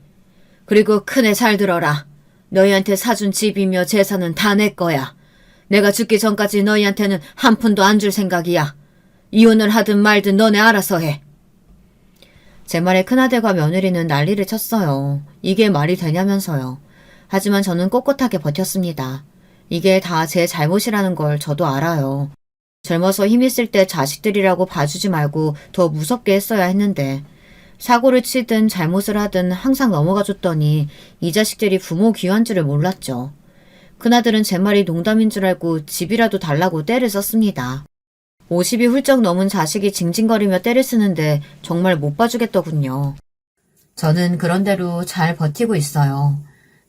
그리고 큰애 잘 들어라. 너희한테 사준 집이며 재산은 다 내 거야. 내가 죽기 전까지 너희한테는 한 푼도 안 줄 생각이야. 이혼을 하든 말든 너네 알아서 해. 제 말에 큰아들과 며느리는 난리를 쳤어요. 이게 말이 되냐면서요. 하지만 저는 꼿꼿하게 버텼습니다. 이게 다 제 잘못이라는 걸 저도 알아요. 젊어서 힘 있을 때 자식들이라고 봐주지 말고 더 무섭게 했어야 했는데 사고를 치든 잘못을 하든 항상 넘어가줬더니 이 자식들이 부모 귀한 줄을 몰랐죠. 큰아들은 제 말이 농담인 줄 알고 집이라도 달라고 떼를 썼습니다. 50이 훌쩍 넘은 자식이 징징거리며 떼를 쓰는데 정말 못 봐주겠더군요. 저는 그런대로 잘 버티고 있어요.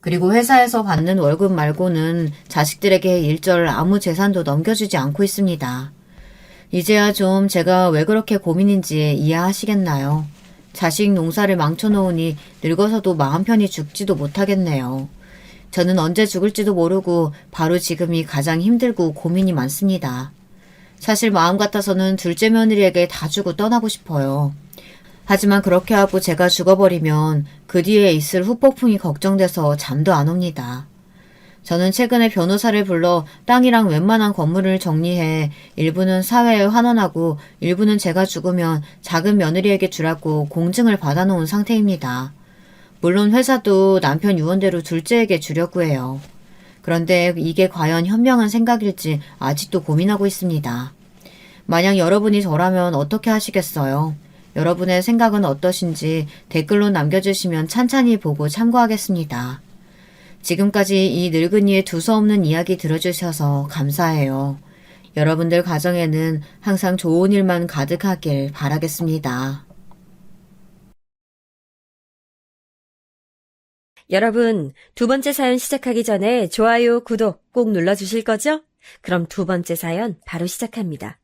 그리고 회사에서 받는 월급 말고는 자식들에게 일절 아무 재산도 넘겨주지 않고 있습니다. 이제야 좀 제가 왜 그렇게 고민인지 이해하시겠나요? 자식 농사를 망쳐놓으니 늙어서도 마음 편히 죽지도 못하겠네요. 저는 언제 죽을지도 모르고 바로 지금이 가장 힘들고 고민이 많습니다. 사실 마음 같아서는 둘째 며느리에게 다 주고 떠나고 싶어요. 하지만 그렇게 하고 제가 죽어버리면 그 뒤에 있을 후폭풍이 걱정돼서 잠도 안 옵니다. 저는 최근에 변호사를 불러 땅이랑 웬만한 건물을 정리해 일부는 사회에 환원하고 일부는 제가 죽으면 작은 며느리에게 주라고 공증을 받아놓은 상태입니다. 물론 회사도 남편 유언대로 둘째에게 주려고 해요. 그런데 이게 과연 현명한 생각일지 아직도 고민하고 있습니다. 만약 여러분이 저라면 어떻게 하시겠어요? 여러분의 생각은 어떠신지 댓글로 남겨주시면 찬찬히 보고 참고하겠습니다. 지금까지 이 늙은이의 두서없는 이야기 들어주셔서 감사해요. 여러분들 가정에는 항상 좋은 일만 가득하길 바라겠습니다. 여러분, 두 번째 사연 시작하기 전에 좋아요, 구독 꼭 눌러주실 거죠? 그럼 두 번째 사연 바로 시작합니다.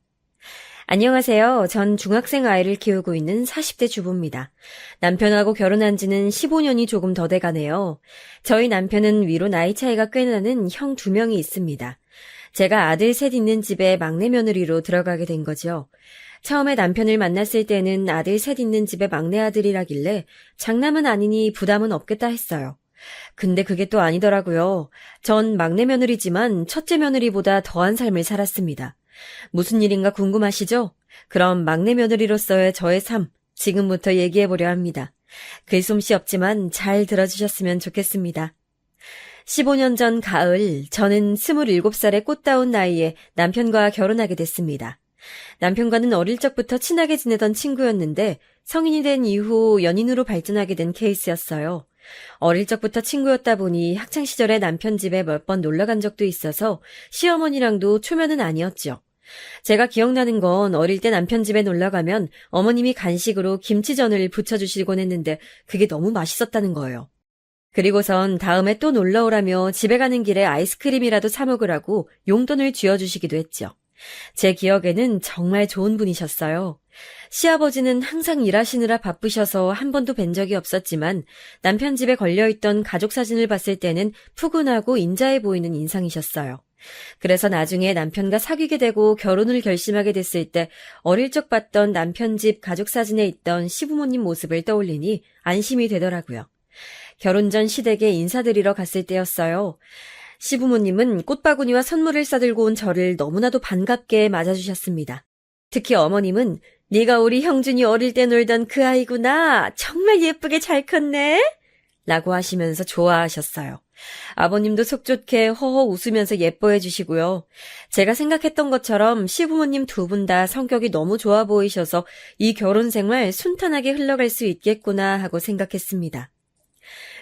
안녕하세요. 전 중학생 아이를 키우고 있는 40대 주부입니다. 남편하고 결혼한 지는 15년이 조금 더 돼가네요. 저희 남편은 위로 나이 차이가 꽤 나는 형 2명이 있습니다. 제가 아들 셋 있는 집에 막내 며느리로 들어가게 된 거죠. 처음에 남편을 만났을 때는 아들 셋 있는 집에 막내 아들이라길래 장남은 아니니 부담은 없겠다 했어요. 근데 그게 또 아니더라고요. 전 막내 며느리지만 첫째 며느리보다 더한 삶을 살았습니다. 무슨 일인가 궁금하시죠? 그럼 막내 며느리로서의 저의 삶, 지금부터 얘기해보려 합니다. 글솜씨 없지만 잘 들어주셨으면 좋겠습니다. 15년 전 가을, 저는 27살의 꽃다운 나이에 남편과 결혼하게 됐습니다. 남편과는 어릴 적부터 친하게 지내던 친구였는데 성인이 된 이후 연인으로 발전하게 된 케이스였어요. 어릴 적부터 친구였다 보니 학창시절에 남편 집에 몇 번 놀러간 적도 있어서 시어머니랑도 초면은 아니었죠. 제가 기억나는 건 어릴 때 남편 집에 놀러가면 어머님이 간식으로 김치전을 부쳐주시곤 했는데 그게 너무 맛있었다는 거예요. 그리고선 다음에 또 놀러오라며 집에 가는 길에 아이스크림이라도 사 먹으라고 용돈을 쥐어주시기도 했죠. 제 기억에는 정말 좋은 분이셨어요. 시아버지는 항상 일하시느라 바쁘셔서 한 번도 뵌 적이 없었지만 남편 집에 걸려있던 가족 사진을 봤을 때는 푸근하고 인자해 보이는 인상이셨어요. 그래서 나중에 남편과 사귀게 되고 결혼을 결심하게 됐을 때 어릴 적 봤던 남편 집 가족 사진에 있던 시부모님 모습을 떠올리니 안심이 되더라고요. 결혼 전 시댁에 인사드리러 갔을 때였어요. 시부모님은 꽃바구니와 선물을 싸들고 온 저를 너무나도 반갑게 맞아주셨습니다. 특히 어머님은 네가 우리 형준이 어릴 때 놀던 그 아이구나. 정말 예쁘게 잘 컸네. 라고 하시면서 좋아하셨어요. 아버님도 속 좋게 허허 웃으면서 예뻐해 주시고요. 제가 생각했던 것처럼 시부모님 두 분 다 성격이 너무 좋아 보이셔서 이 결혼 생활 순탄하게 흘러갈 수 있겠구나 하고 생각했습니다.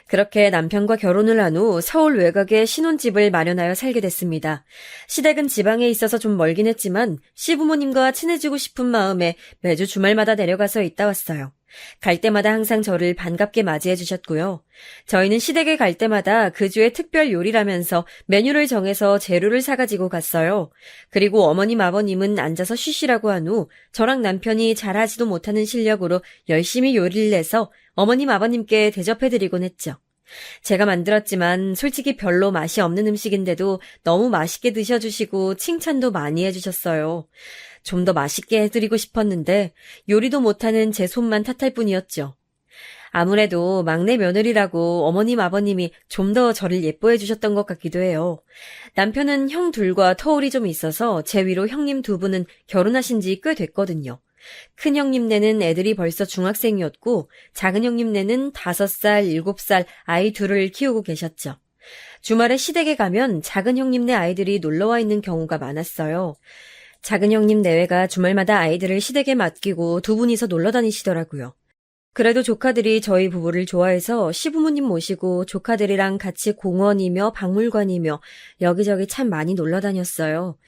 그렇게 남편과 결혼을 한 후 서울 외곽에 신혼집을 마련하여 살게 됐습니다. 시댁은 지방에 있어서 좀 멀긴 했지만 시부모님과 친해지고 싶은 마음에 매주 주말마다 내려가서 있다 왔어요. 갈 때마다 항상 저를 반갑게 맞이해 주셨고요. 저희는 시댁에 갈 때마다 그 주의 특별 요리라면서 메뉴를 정해서 재료를 사가지고 갔어요. 그리고 어머님 아버님은 앉아서 쉬시라고 한 후 저랑 남편이 잘하지도 못하는 실력으로 열심히 요리를 내서 어머님 아버님께 대접해드리곤 했죠. 제가 만들었지만 솔직히 별로 맛이 없는 음식인데도 너무 맛있게 드셔주시고 칭찬도 많이 해주셨어요. 좀 더 맛있게 해드리고 싶었는데 요리도 못하는 제 손만 탓할 뿐이었죠. 아무래도 막내 며느리라고 어머님 아버님이 좀 더 저를 예뻐해 주셨던 것 같기도 해요. 남편은 형 둘과 터울이 좀 있어서 제 위로 형님 두 분은 결혼하신 지 꽤 됐거든요. 큰 형님네는 애들이 벌써 중학생이었고 작은 형님네는 5살, 7살 아이 둘을 키우고 계셨죠. 주말에 시댁에 가면 작은 형님네 아이들이 놀러와 있는 경우가 많았어요. 작은 형님 내외가 주말마다 아이들을 시댁에 맡기고 두 분이서 놀러 다니시더라고요. 그래도 조카들이 저희 부부를 좋아해서 시부모님 모시고 조카들이랑 같이 공원이며 박물관이며 여기저기 참 많이 놀러 다녔어요.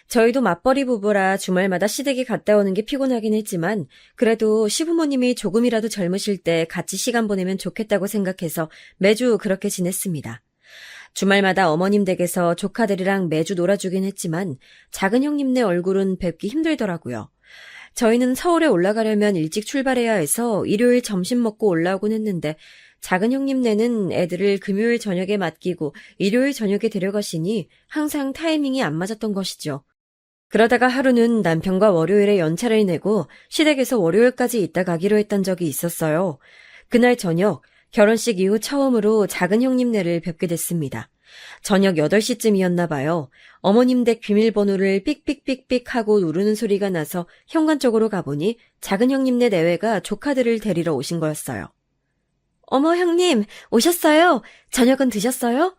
저희도 맞벌이 부부라 주말마다 시댁에 갔다 오는 게 피곤하긴 했지만 그래도 시부모님이 조금이라도 젊으실 때 같이 시간 보내면 좋겠다고 생각해서 매주 그렇게 지냈습니다. 주말마다 어머님 댁에서 조카들이랑 매주 놀아주긴 했지만 작은 형님네 얼굴은 뵙기 힘들더라고요. 저희는 서울에 올라가려면 일찍 출발해야 해서 일요일 점심 먹고 올라오곤 했는데 작은 형님네는 애들을 금요일 저녁에 맡기고 일요일 저녁에 데려가시니 항상 타이밍이 안 맞았던 것이죠. 그러다가 하루는 남편과 월요일에 연차를 내고 시댁에서 월요일까지 있다 가기로 했던 적이 있었어요. 그날 저녁 결혼식 이후 처음으로 작은 형님네를 뵙게 됐습니다. 저녁 8시쯤이었나 봐요. 어머님 댁 비밀번호를 삑삑삑삑 하고 누르는 소리가 나서 현관 쪽으로 가보니 작은 형님네 내외가 조카들을 데리러 오신 거였어요. 어머 형님, 오셨어요? 저녁은 드셨어요?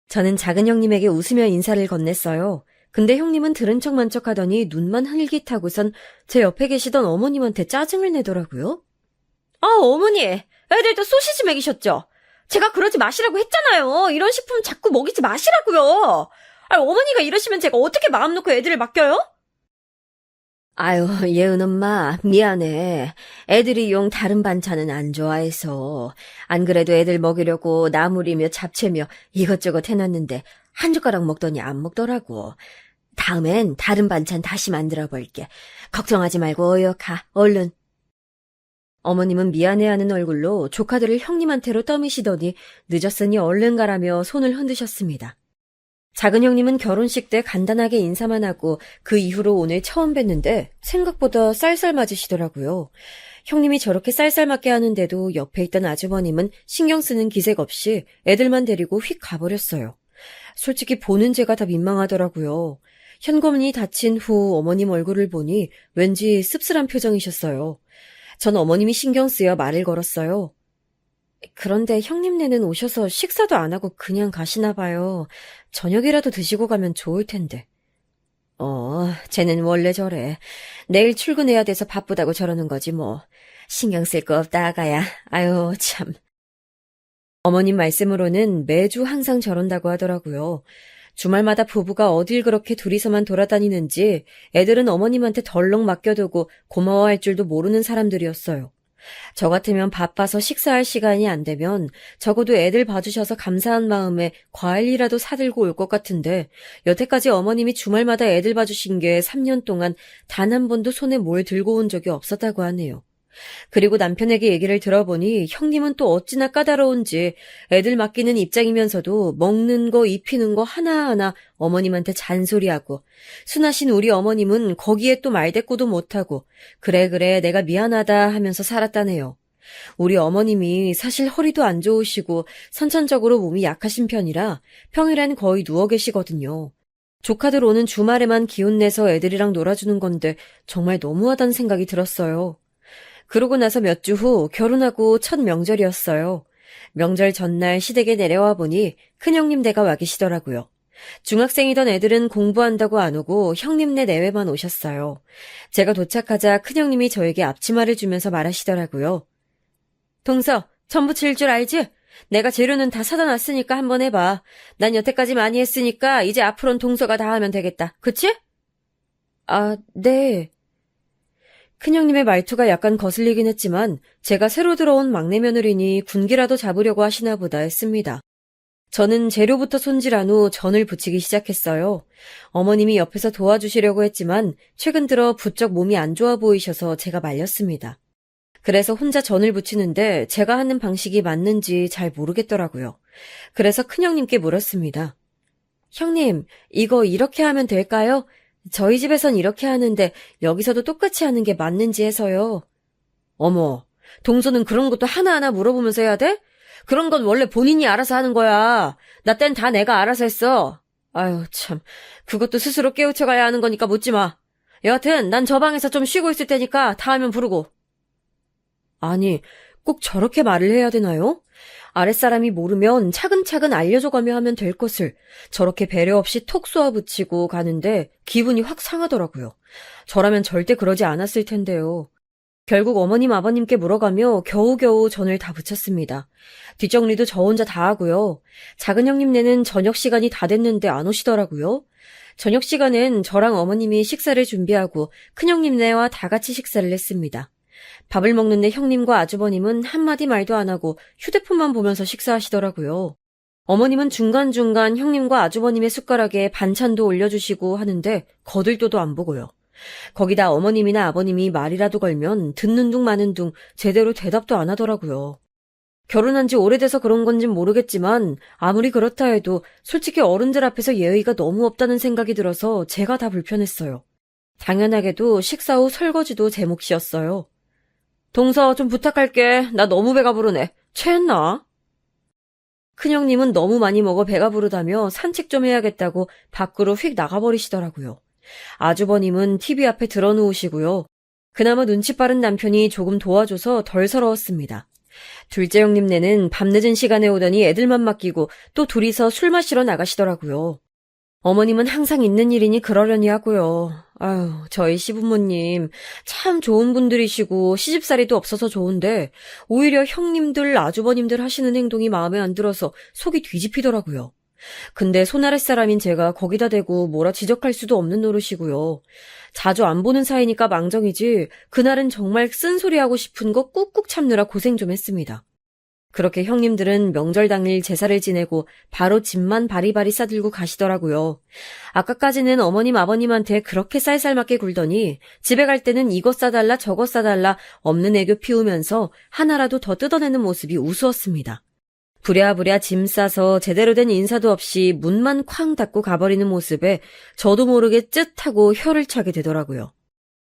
저는 작은 형님에게 웃으며 인사를 건넸어요. 근데 형님은 들은 척만 척하더니 눈만 흘깃하고선 제 옆에 계시던 어머님한테 짜증을 내더라고요. 아, 어머니, 애들도 소시지 먹이셨죠? 제가 그러지 마시라고 했잖아요. 이런 식품 자꾸 먹이지 마시라고요. 아, 어머니가 이러시면 제가 어떻게 마음 놓고 애들을 맡겨요? 아유, 예은 엄마, 미안해. 애들이 용 다른 반찬은 안 좋아해서. 안 그래도 애들 먹이려고 나물이며 잡채며 이것저것 해놨는데 한 젓가락 먹더니 안 먹더라고. 다음엔 다른 반찬 다시 만들어 볼게. 걱정하지 말고 어여 가, 얼른. 어머님은 미안해하는 얼굴로 조카들을 형님한테로 떠미시더니 늦었으니 얼른 가라며 손을 흔드셨습니다. 작은 형님은 결혼식 때 간단하게 인사만 하고 그 이후로 오늘 처음 뵀는데 생각보다 쌀쌀 맞으시더라고요. 형님이 저렇게 쌀쌀 맞게 하는데도 옆에 있던 아주버님은 신경 쓰는 기색 없이 애들만 데리고 휙 가버렸어요. 솔직히 보는 제가 다 민망하더라고요. 현관문이 닫힌 후 어머님 얼굴을 보니 왠지 씁쓸한 표정이셨어요. 전 어머님이 신경 쓰여 말을 걸었어요. 그런데 형님네는 오셔서 식사도 안 하고 그냥 가시나 봐요. 저녁이라도 드시고 가면 좋을 텐데. 쟤는 원래 저래. 내일 출근해야 돼서 바쁘다고 저러는 거지 뭐. 신경 쓸 거 없다, 아가야. 아유, 참. 어머님 말씀으로는 매주 항상 저런다고 하더라고요. 주말마다 부부가 어딜 그렇게 둘이서만 돌아다니는지 애들은 어머님한테 덜렁 맡겨두고 고마워할 줄도 모르는 사람들이었어요. 저 같으면 바빠서 식사할 시간이 안 되면 적어도 애들 봐주셔서 감사한 마음에 과일이라도 사들고 올 것 같은데 여태까지 어머님이 주말마다 애들 봐주신 게 3년 동안 단 한 번도 손에 뭘 들고 온 적이 없었다고 하네요. 그리고 남편에게 얘기를 들어보니 형님은 또 어찌나 까다로운지 애들 맡기는 입장이면서도 먹는 거 입히는 거 하나하나 어머님한테 잔소리하고 순하신 우리 어머님은 거기에 또 말대꾸도 못하고 그래 내가 미안하다 하면서 살았다네요. 우리 어머님이 사실 허리도 안 좋으시고 선천적으로 몸이 약하신 편이라 평일엔 거의 누워 계시거든요. 조카들 오는 주말에만 기운내서 애들이랑 놀아주는 건데 정말 너무하다는 생각이 들었어요. 그러고 나서 몇 주 후 결혼하고 첫 명절이었어요. 명절 전날 시댁에 내려와 보니 큰형님 댁가 와 계시더라고요. 중학생이던 애들은 공부한다고 안 오고 형님네 내외만 오셨어요. 제가 도착하자 큰형님이 저에게 앞치마를 주면서 말하시더라고요. 동서, 전 부칠 줄 알지? 내가 재료는 다 사다 놨으니까 한번 해봐. 난 여태까지 많이 했으니까 이제 앞으로는 동서가 다 하면 되겠다. 그치? 아, 네. 큰형님의 말투가 약간 거슬리긴 했지만 제가 새로 들어온 막내 며느리니 군기라도 잡으려고 하시나 보다 했습니다. 저는 재료부터 손질한 후 전을 부치기 시작했어요. 어머님이 옆에서 도와주시려고 했지만 최근 들어 부쩍 몸이 안 좋아 보이셔서 제가 말렸습니다. 그래서 혼자 전을 부치는데 제가 하는 방식이 맞는지 잘 모르겠더라고요. 그래서 큰형님께 물었습니다. 형님, 이거 이렇게 하면 될까요? 저희 집에선 이렇게 하는데 여기서도 똑같이 하는 게 맞는지 해서요. 어머, 동서는 그런 것도 하나하나 물어보면서 해야 돼? 그런 건 원래 본인이 알아서 하는 거야. 나 땐 다 내가 알아서 했어. 아유, 참. 그것도 스스로 깨우쳐가야 하는 거니까 묻지 마. 여하튼 난 저 방에서 좀 쉬고 있을 테니까 다 하면 부르고. 아니, 꼭 저렇게 말을 해야 되나요? 아랫사람이 모르면 차근차근 알려줘가며 하면 될 것을 저렇게 배려 없이 톡 쏘아붙이고 가는데 기분이 확 상하더라고요. 저라면 절대 그러지 않았을 텐데요. 결국 어머님 아버님께 물어가며 겨우겨우 전을 다 부쳤습니다. 뒷정리도 저 혼자 다 하고요. 작은 형님네는 저녁 시간이 다 됐는데 안 오시더라고요. 저녁 시간엔 저랑 어머님이 식사를 준비하고 큰형님네와 다 같이 식사를 했습니다. 밥을 먹는데 형님과 아주버님은 한마디 말도 안 하고 휴대폰만 보면서 식사하시더라고요. 어머님은 중간중간 형님과 아주버님의 숟가락에 반찬도 올려주시고 하는데 거들떠도 안 보고요. 거기다 어머님이나 아버님이 말이라도 걸면 듣는 둥 마는 둥 제대로 대답도 안 하더라고요. 결혼한 지 오래돼서 그런 건진 모르겠지만 아무리 그렇다 해도 솔직히 어른들 앞에서 예의가 너무 없다는 생각이 들어서 제가 다 불편했어요. 당연하게도 식사 후 설거지도 제 몫이었어요. 동서 좀 부탁할게. 나 너무 배가 부르네. 체했나? 큰형님은 너무 많이 먹어 배가 부르다며 산책 좀 해야겠다고 밖으로 휙 나가버리시더라고요. 아주버님은 TV 앞에 들어누우시고요. 그나마 눈치 빠른 남편이 조금 도와줘서 덜 서러웠습니다. 둘째 형님네는 밤늦은 시간에 오더니 애들만 맡기고 또 둘이서 술 마시러 나가시더라고요. 어머님은 항상 있는 일이니 그러려니 하고요. 아유, 저희 시부모님 참 좋은 분들이시고 시집살이도 없어서 좋은데 오히려 형님들, 아주버님들 하시는 행동이 마음에 안 들어서 속이 뒤집히더라고요. 근데 손아랫 사람인 제가 거기다 대고 뭐라 지적할 수도 없는 노릇이고요. 자주 안 보는 사이니까 망정이지 그날은 정말 쓴소리하고 싶은 거 꾹꾹 참느라 고생 좀 했습니다. 그렇게 형님들은 명절 당일 제사를 지내고 바로 짐만 바리바리 싸들고 가시더라고요. 아까까지는 어머님 아버님한테 그렇게 쌀쌀맞게 굴더니 집에 갈 때는 이것 싸달라 저것 싸달라 없는 애교 피우면서 하나라도 더 뜯어내는 모습이 우스웠습니다. 부랴부랴 짐 싸서 제대로 된 인사도 없이 문만 쾅 닫고 가버리는 모습에 저도 모르게 쯧하고 혀를 차게 되더라고요.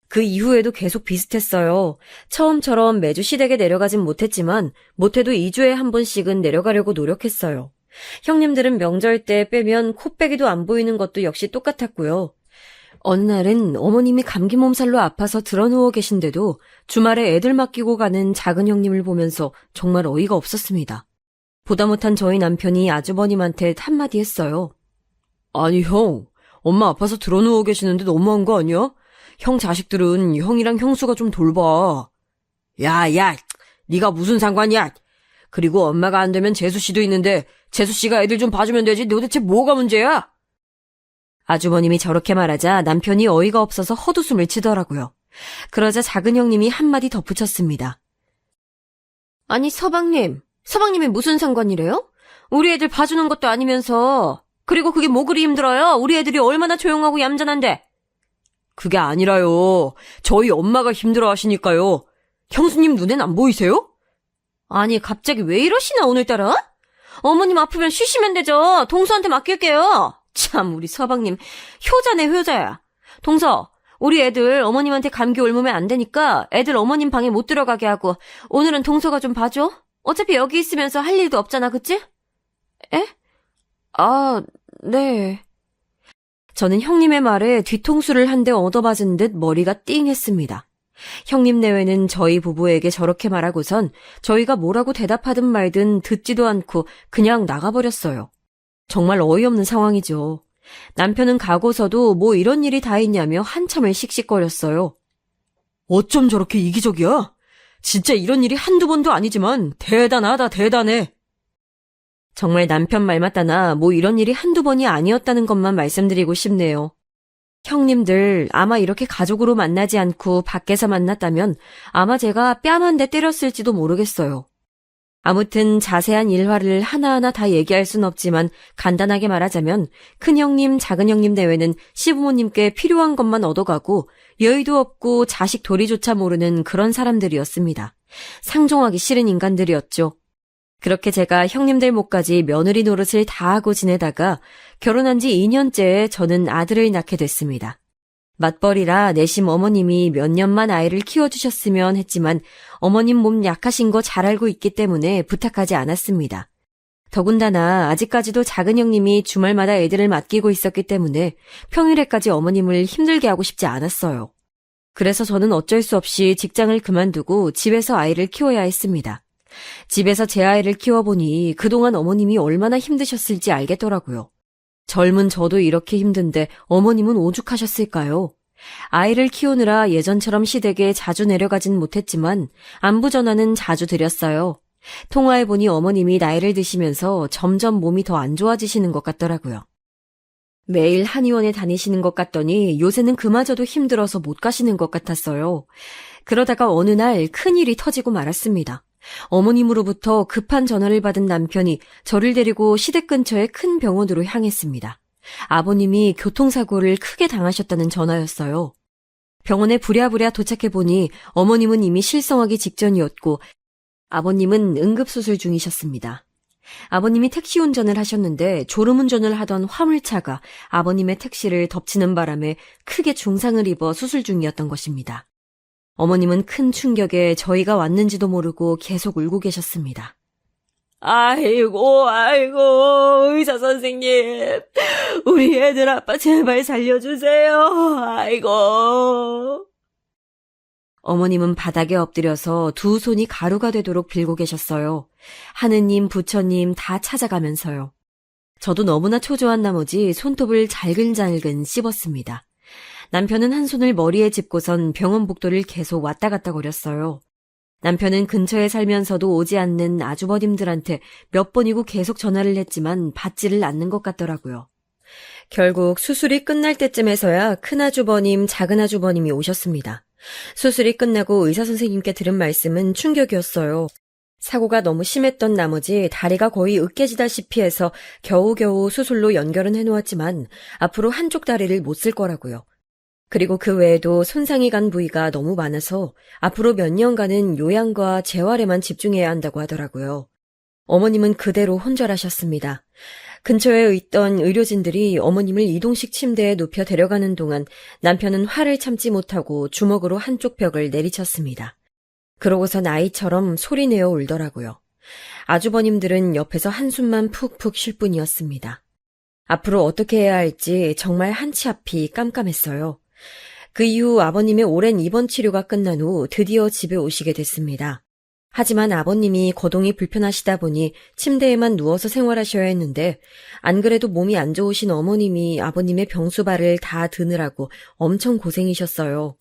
그 이후에도 계속 비슷했어요. 처음처럼 매주 시댁에 내려가진 못했지만 못해도 2주에 한 번씩은 내려가려고 노력했어요. 형님들은 명절 때 빼면 코빼기도 안 보이는 것도 역시 똑같았고요. 어느 날은 어머님이 감기 몸살로 아파서 드러누워 계신데도 주말에 애들 맡기고 가는 작은 형님을 보면서 정말 어이가 없었습니다. 보다 못한 저희 남편이 아주버님한테 한마디 했어요. 아니 형, 엄마 아파서 드러누워 계시는데 너무한 거 아니야? 형 자식들은 형이랑 형수가 좀 돌봐. 야, 네가 무슨 상관이야? 그리고 엄마가 안 되면 재수씨도 있는데 재수씨가 애들 좀 봐주면 되지 도대체 뭐가 문제야? 아주버님이 저렇게 말하자 남편이 어이가 없어서 헛웃음을 치더라고요. 그러자 작은 형님이 한마디 덧붙였습니다. 아니 서방님이 무슨 상관이래요? 우리 애들 봐주는 것도 아니면서. 그리고 그게 뭐 그리 힘들어요? 우리 애들이 얼마나 조용하고 얌전한데. 그게 아니라요. 저희 엄마가 힘들어 하시니까요. 형수님 눈엔 안 보이세요? 아니 갑자기 왜 이러시나 오늘따라? 어머님 아프면 쉬시면 되죠. 동서한테 맡길게요. 참 우리 서방님 효자네 효자야. 동서 우리 애들 어머님한테 감기 옮으면 안 되니까 애들 어머님 방에 못 들어가게 하고 오늘은 동서가 좀 봐줘. 어차피 여기 있으면서 할 일도 없잖아 그치? 에? 아 네. 저는 형님의 말에 뒤통수를 한 대 얻어맞은 듯 머리가 띵 했습니다. 형님 내외는 저희 부부에게 저렇게 말하고선 저희가 뭐라고 대답하든 말든 듣지도 않고 그냥 나가버렸어요. 정말 어이없는 상황이죠. 남편은 가고서도 뭐 이런 일이 다 있냐며 한참을 씩씩거렸어요. 어쩜 저렇게 이기적이야? 진짜 이런 일이 한두 번도 아니지만 대단하다 대단해. 정말 남편 말 맞다나 뭐 이런 일이 한두 번이 아니었다는 것만 말씀드리고 싶네요. 형님들 아마 이렇게 가족으로 만나지 않고 밖에서 만났다면 아마 제가 뺨 한 대 때렸을지도 모르겠어요. 아무튼 자세한 일화를 하나하나 다 얘기할 순 없지만 간단하게 말하자면 큰형님, 작은형님 내외는 시부모님께 필요한 것만 얻어가고 여의도 없고 자식 도리조차 모르는 그런 사람들이었습니다. 상종하기 싫은 인간들이었죠. 그렇게 제가 형님들 몫까지 며느리 노릇을 다 하고 지내다가 결혼한 지 2년째에 저는 아들을 낳게 됐습니다. 맞벌이라 내심 어머님이 몇 년만 아이를 키워주셨으면 했지만 어머님 몸 약하신 거 잘 알고 있기 때문에 부탁하지 않았습니다. 더군다나 아직까지도 작은 형님이 주말마다 애들을 맡기고 있었기 때문에 평일에까지 어머님을 힘들게 하고 싶지 않았어요. 그래서 저는 어쩔 수 없이 직장을 그만두고 집에서 아이를 키워야 했습니다. 집에서 제 아이를 키워보니 그동안 어머님이 얼마나 힘드셨을지 알겠더라고요. 젊은 저도 이렇게 힘든데 어머님은 오죽하셨을까요? 아이를 키우느라 예전처럼 시댁에 자주 내려가진 못했지만 안부 전화는 자주 드렸어요. 통화해보니 어머님이 나이를 드시면서 점점 몸이 더 안 좋아지시는 것 같더라고요. 매일 한의원에 다니시는 것 같더니 요새는 그마저도 힘들어서 못 가시는 것 같았어요. 그러다가 어느 날 큰일이 터지고 말았습니다. 어머님으로부터 급한 전화를 받은 남편이 저를 데리고 시댁 근처의 큰 병원으로 향했습니다. 아버님이 교통사고를 크게 당하셨다는 전화였어요. 병원에 부랴부랴 도착해보니 어머님은 이미 실성하기 직전이었고 아버님은 응급수술 중이셨습니다. 아버님이 택시 운전을 하셨는데 졸음운전을 하던 화물차가 아버님의 택시를 덮치는 바람에 크게 중상을 입어 수술 중이었던 것입니다. 어머님은 큰 충격에 저희가 왔는지도 모르고 계속 울고 계셨습니다. 아이고, 의사 선생님. 우리 애들 아빠 제발 살려주세요. 아이고. 어머님은 바닥에 엎드려서 두 손이 가루가 되도록 빌고 계셨어요. 하느님, 부처님 다 찾아가면서요. 저도 너무나 초조한 나머지 손톱을 잘근잘근 씹었습니다. 남편은 한 손을 머리에 짚고선 병원 복도를 계속 왔다 갔다 거렸어요. 남편은 근처에 살면서도 오지 않는 아주버님들한테 몇 번이고 계속 전화를 했지만 받지를 않는 것 같더라고요. 결국 수술이 끝날 때쯤에서야 큰아주버님, 작은아주버님이 오셨습니다. 수술이 끝나고 의사선생님께 들은 말씀은 충격이었어요. 사고가 너무 심했던 나머지 다리가 거의 으깨지다시피 해서 겨우겨우 수술로 연결은 해놓았지만 앞으로 한쪽 다리를 못 쓸 거라고요. 그리고 그 외에도 손상이 간 부위가 너무 많아서 앞으로 몇 년간은 요양과 재활에만 집중해야 한다고 하더라고요. 어머님은 그대로 혼절하셨습니다. 근처에 있던 의료진들이 어머님을 이동식 침대에 눕혀 데려가는 동안 남편은 화를 참지 못하고 주먹으로 한쪽 벽을 내리쳤습니다. 그러고선 아이처럼 소리내어 울더라고요. 아주버님들은 옆에서 한숨만 푹푹 쉴 뿐이었습니다. 앞으로 어떻게 해야 할지 정말 한치 앞이 깜깜했어요. 그 이후 아버님의 오랜 입원 치료가 끝난 후 드디어 집에 오시게 됐습니다. 하지만 아버님이 거동이 불편하시다 보니 침대에만 누워서 생활하셔야 했는데 안 그래도 몸이 안 좋으신 어머님이 아버님의 병수발을 다 드느라고 엄청 고생이셨어요.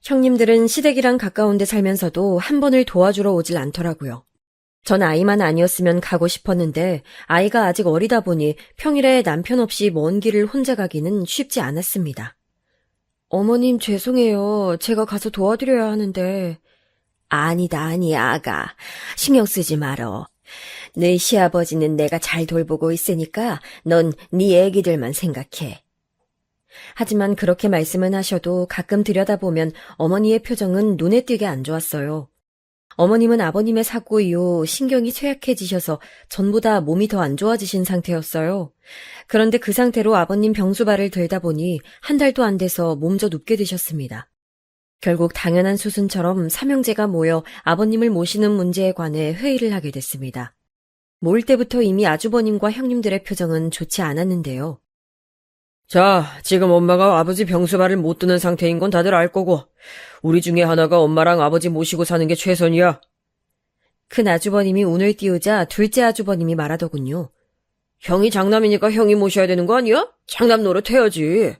형님들은 시댁이랑 가까운 데 살면서도 한 번을 도와주러 오질 않더라고요. 전 아이만 아니었으면 가고 싶었는데 아이가 아직 어리다 보니 평일에 남편 없이 먼 길을 혼자 가기는 쉽지 않았습니다. 어머님 죄송해요. 제가 가서 도와드려야 하는데. 아니다, 아가. 신경 쓰지 말어. 네 시아버지는 내가 잘 돌보고 있으니까 넌 네 애기들만 생각해. 하지만 그렇게 말씀은 하셔도 가끔 들여다보면 어머니의 표정은 눈에 띄게 안 좋았어요. 어머님은 아버님의 사고 이후 신경이 쇠약해지셔서 전보다 몸이 더 안 좋아지신 상태였어요. 그런데 그 상태로 아버님 병수발을 들다 보니 한 달도 안 돼서 몸져 눕게 되셨습니다. 결국 당연한 수순처럼 삼형제가 모여 아버님을 모시는 문제에 관해 회의를 하게 됐습니다. 모일 때부터 이미 아주버님과 형님들의 표정은 좋지 않았는데요. 자, 지금 엄마가 아버지 병수발을 못 드는 상태인 건 다들 알 거고, 우리 중에 하나가 엄마랑 아버지 모시고 사는 게 최선이야. 큰 아주버님이 운을 띄우자 둘째 아주버님이 말하더군요. 형이 장남이니까 형이 모셔야 되는 거 아니야? 장남 노릇 해야지.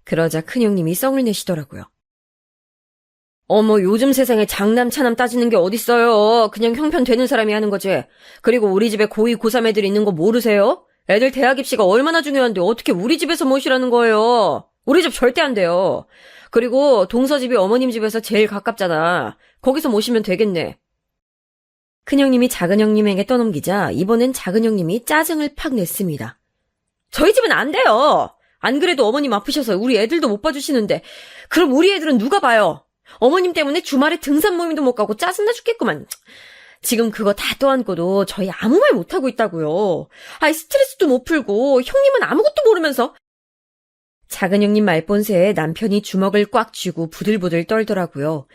그러자 큰형님이 썽을 내시더라고요. 어머, 요즘 세상에 장남 차남 따지는 게 어딨어요. 그냥 형편 되는 사람이 하는 거지. 그리고 우리 집에 고2, 고3 애들 있는 거 모르세요? 애들 대학 입시가 얼마나 중요한데 어떻게 우리 집에서 모시라는 거예요? 우리 집 절대 안 돼요. 그리고 동서 집이 어머님 집에서 제일 가깝잖아. 거기서 모시면 되겠네. 큰형님이 작은형님에게 떠넘기자 이번엔 작은형님이 짜증을 팍 냈습니다. 저희 집은 안 돼요. 안 그래도 어머님 아프셔서 우리 애들도 못 봐주시는데 그럼 우리 애들은 누가 봐요? 어머님 때문에 주말에 등산 모임도 못 가고 짜증나 죽겠구만. 지금 그거 다 떠안고도 저희 아무 말 못하고 있다고요. 아이 스트레스도 못 풀고 형님은 아무것도 모르면서. 작은형님 말본새에 남편이 주먹을 꽉 쥐고 부들부들 떨더라고요.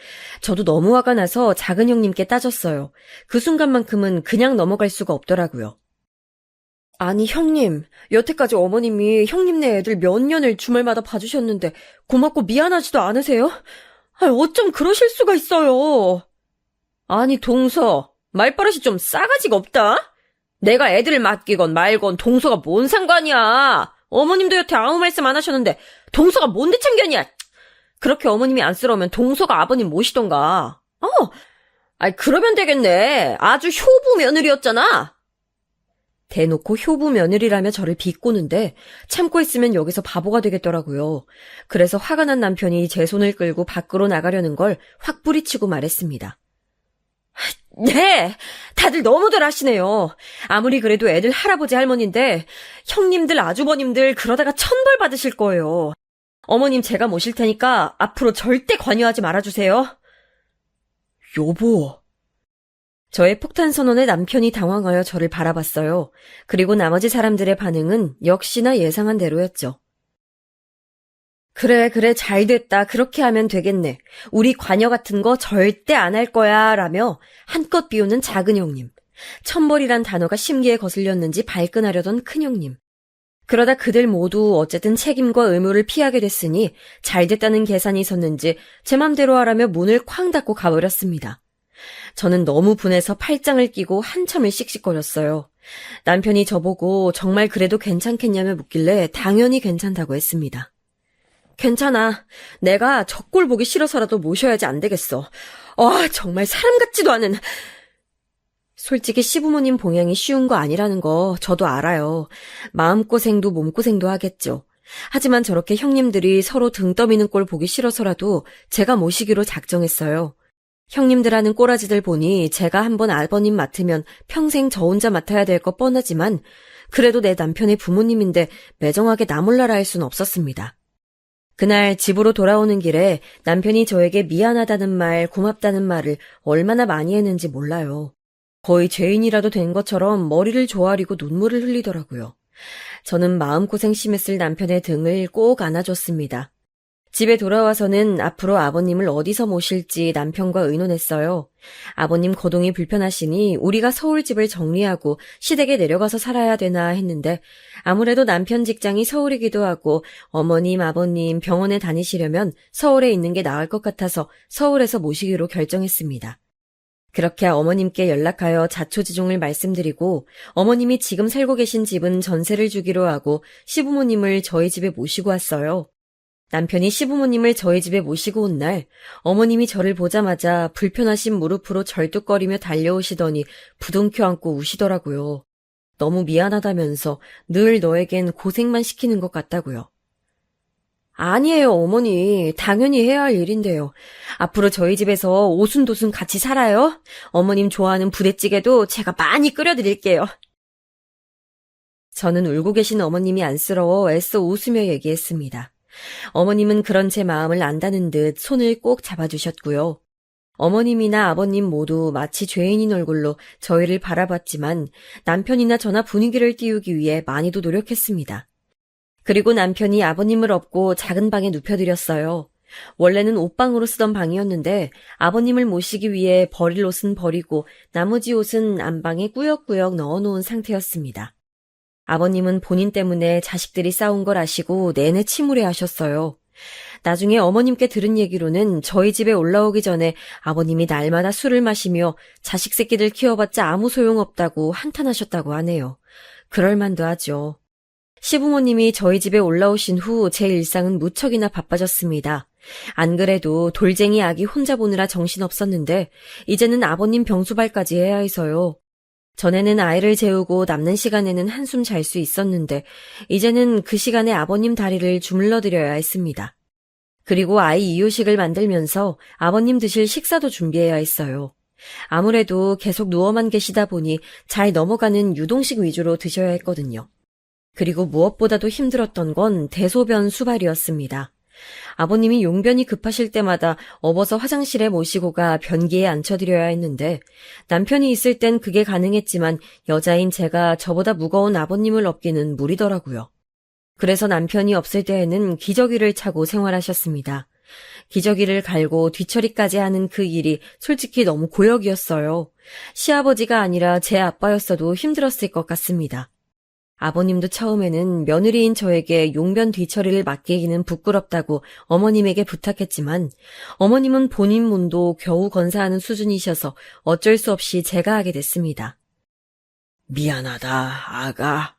저도 너무 화가 나서 작은형님께 따졌어요. 그 순간만큼은 그냥 넘어갈 수가 없더라고요. 아니 형님, 여태까지 어머님이 형님네 애들 몇 년을 주말마다 봐주셨는데 고맙고 미안하지도 않으세요? 어쩜 그러실 수가 있어요. 아니 동서, 말버릇이 좀 싸가지가 없다? 내가 애들을 맡기건 말건 동서가 뭔 상관이야. 어머님도 여태 아무 말씀 안 하셨는데 동서가 뭔데 참견이야. 그렇게 어머님이 안쓰러우면 동서가 아버님 모시던가. 그러면 되겠네. 아주 효부 며느리였잖아. 대놓고 효부 며느리라며 저를 비꼬는데 참고 있으면 여기서 바보가 되겠더라고요. 그래서 화가 난 남편이 제 손을 끌고 밖으로 나가려는 걸 확 뿌리치고 말했습니다. 네, 다들 너무들 하시네요. 아무리 그래도 애들 할아버지 할머니인데 형님들 아주버님들 그러다가 천벌 받으실 거예요. 어머님 제가 모실 테니까 앞으로 절대 관여하지 말아주세요. 여보. 저의 폭탄 선언에 남편이 당황하여 저를 바라봤어요. 그리고 나머지 사람들의 반응은 역시나 예상한 대로였죠. 그래, 잘됐다. 그렇게 하면 되겠네. 우리 관여 같은 거 절대 안 할 거야. 라며 한껏 비우는 작은 형님. 천벌이란 단어가 심기에 거슬렸는지 발끈하려던 큰 형님. 그러다 그들 모두 어쨌든 책임과 의무를 피하게 됐으니 잘됐다는 계산이 있었는지 제 맘대로 하라며 문을 쾅 닫고 가버렸습니다. 저는 너무 분해서 팔짱을 끼고 한참을 씩씩거렸어요. 남편이 저보고 정말 그래도 괜찮겠냐며 묻길래 당연히 괜찮다고 했습니다. 괜찮아. 내가 저 꼴 보기 싫어서라도 모셔야지 안 되겠어. 정말 사람 같지도 않은. 솔직히 시부모님 봉양이 쉬운 거 아니라는 거 저도 알아요. 마음고생도 몸고생도 하겠죠. 하지만 저렇게 형님들이 서로 등 떠미는 꼴 보기 싫어서라도 제가 모시기로 작정했어요. 형님들 하는 꼬라지들 보니 제가 한번 아버님 맡으면 평생 저 혼자 맡아야 될 거 뻔하지만 그래도 내 남편의 부모님인데 매정하게 나 몰라라 할 순 없었습니다. 그날 집으로 돌아오는 길에 남편이 저에게 미안하다는 말, 고맙다는 말을 얼마나 많이 했는지 몰라요. 거의 죄인이라도 된 것처럼 머리를 조아리고 눈물을 흘리더라고요. 저는 마음고생 심했을 남편의 등을 꼭 안아줬습니다. 집에 돌아와서는 앞으로 아버님을 어디서 모실지 남편과 의논했어요. 아버님 거동이 불편하시니 우리가 서울집을 정리하고 시댁에 내려가서 살아야 되나 했는데 아무래도 남편 직장이 서울이기도 하고 어머님, 아버님 병원에 다니시려면 서울에 있는 게 나을 것 같아서 서울에서 모시기로 결정했습니다. 그렇게 어머님께 연락하여 자초지종을 말씀드리고 어머님이 지금 살고 계신 집은 전세를 주기로 하고 시부모님을 저희 집에 모시고 왔어요. 남편이 시부모님을 저희 집에 모시고 온 날 어머님이 저를 보자마자 불편하신 무릎으로 절뚝거리며 달려오시더니 부둥켜 안고 우시더라고요. 너무 미안하다면서 늘 너에겐 고생만 시키는 것 같다고요. 아니에요, 어머니. 당연히 해야 할 일인데요. 앞으로 저희 집에서 오순도순 같이 살아요. 어머님 좋아하는 부대찌개도 제가 많이 끓여드릴게요. 저는 울고 계신 어머님이 안쓰러워 애써 웃으며 얘기했습니다. 어머님은 그런 제 마음을 안다는 듯 손을 꼭 잡아주셨고요. 어머님이나 아버님 모두 마치 죄인인 얼굴로 저희를 바라봤지만 남편이나 저나 분위기를 띄우기 위해 많이도 노력했습니다. 그리고 남편이 아버님을 업고 작은 방에 눕혀드렸어요. 원래는 옷방으로 쓰던 방이었는데 아버님을 모시기 위해 버릴 옷은 버리고 나머지 옷은 안방에 꾸역꾸역 넣어놓은 상태였습니다. 아버님은 본인 때문에 자식들이 싸운 걸 아시고 내내 침울해 하셨어요. 나중에 어머님께 들은 얘기로는 저희 집에 올라오기 전에 아버님이 날마다 술을 마시며 자식 새끼들 키워봤자 아무 소용없다고 한탄하셨다고 하네요. 그럴만도 하죠. 시부모님이 저희 집에 올라오신 후 제 일상은 무척이나 바빠졌습니다. 안 그래도 돌쟁이 아기 혼자 보느라 정신없었는데 이제는 아버님 병수발까지 해야 해서요. 전에는 아이를 재우고 남는 시간에는 한숨 잘 수 있었는데 이제는 그 시간에 아버님 다리를 주물러 드려야 했습니다. 그리고 아이 이유식을 만들면서 아버님 드실 식사도 준비해야 했어요. 아무래도 계속 누워만 계시다 보니 잘 넘어가는 유동식 위주로 드셔야 했거든요. 그리고 무엇보다도 힘들었던 건 대소변 수발이었습니다. 아버님이 용변이 급하실 때마다 업어서 화장실에 모시고 가 변기에 앉혀드려야 했는데 남편이 있을 땐 그게 가능했지만 여자인 제가 저보다 무거운 아버님을 업기는 무리더라고요. 그래서 남편이 없을 때에는 기저귀를 차고 생활하셨습니다. 기저귀를 갈고 뒤처리까지 하는 그 일이 솔직히 너무 고역이었어요. 시아버지가 아니라 제 아빠였어도 힘들었을 것 같습니다. 아버님도 처음에는 며느리인 저에게 용변 뒤처리를 맡기기는 부끄럽다고 어머님에게 부탁했지만 어머님은 본인 몸도 겨우 건사하는 수준이셔서 어쩔 수 없이 제가 하게 됐습니다. 미안하다, 아가.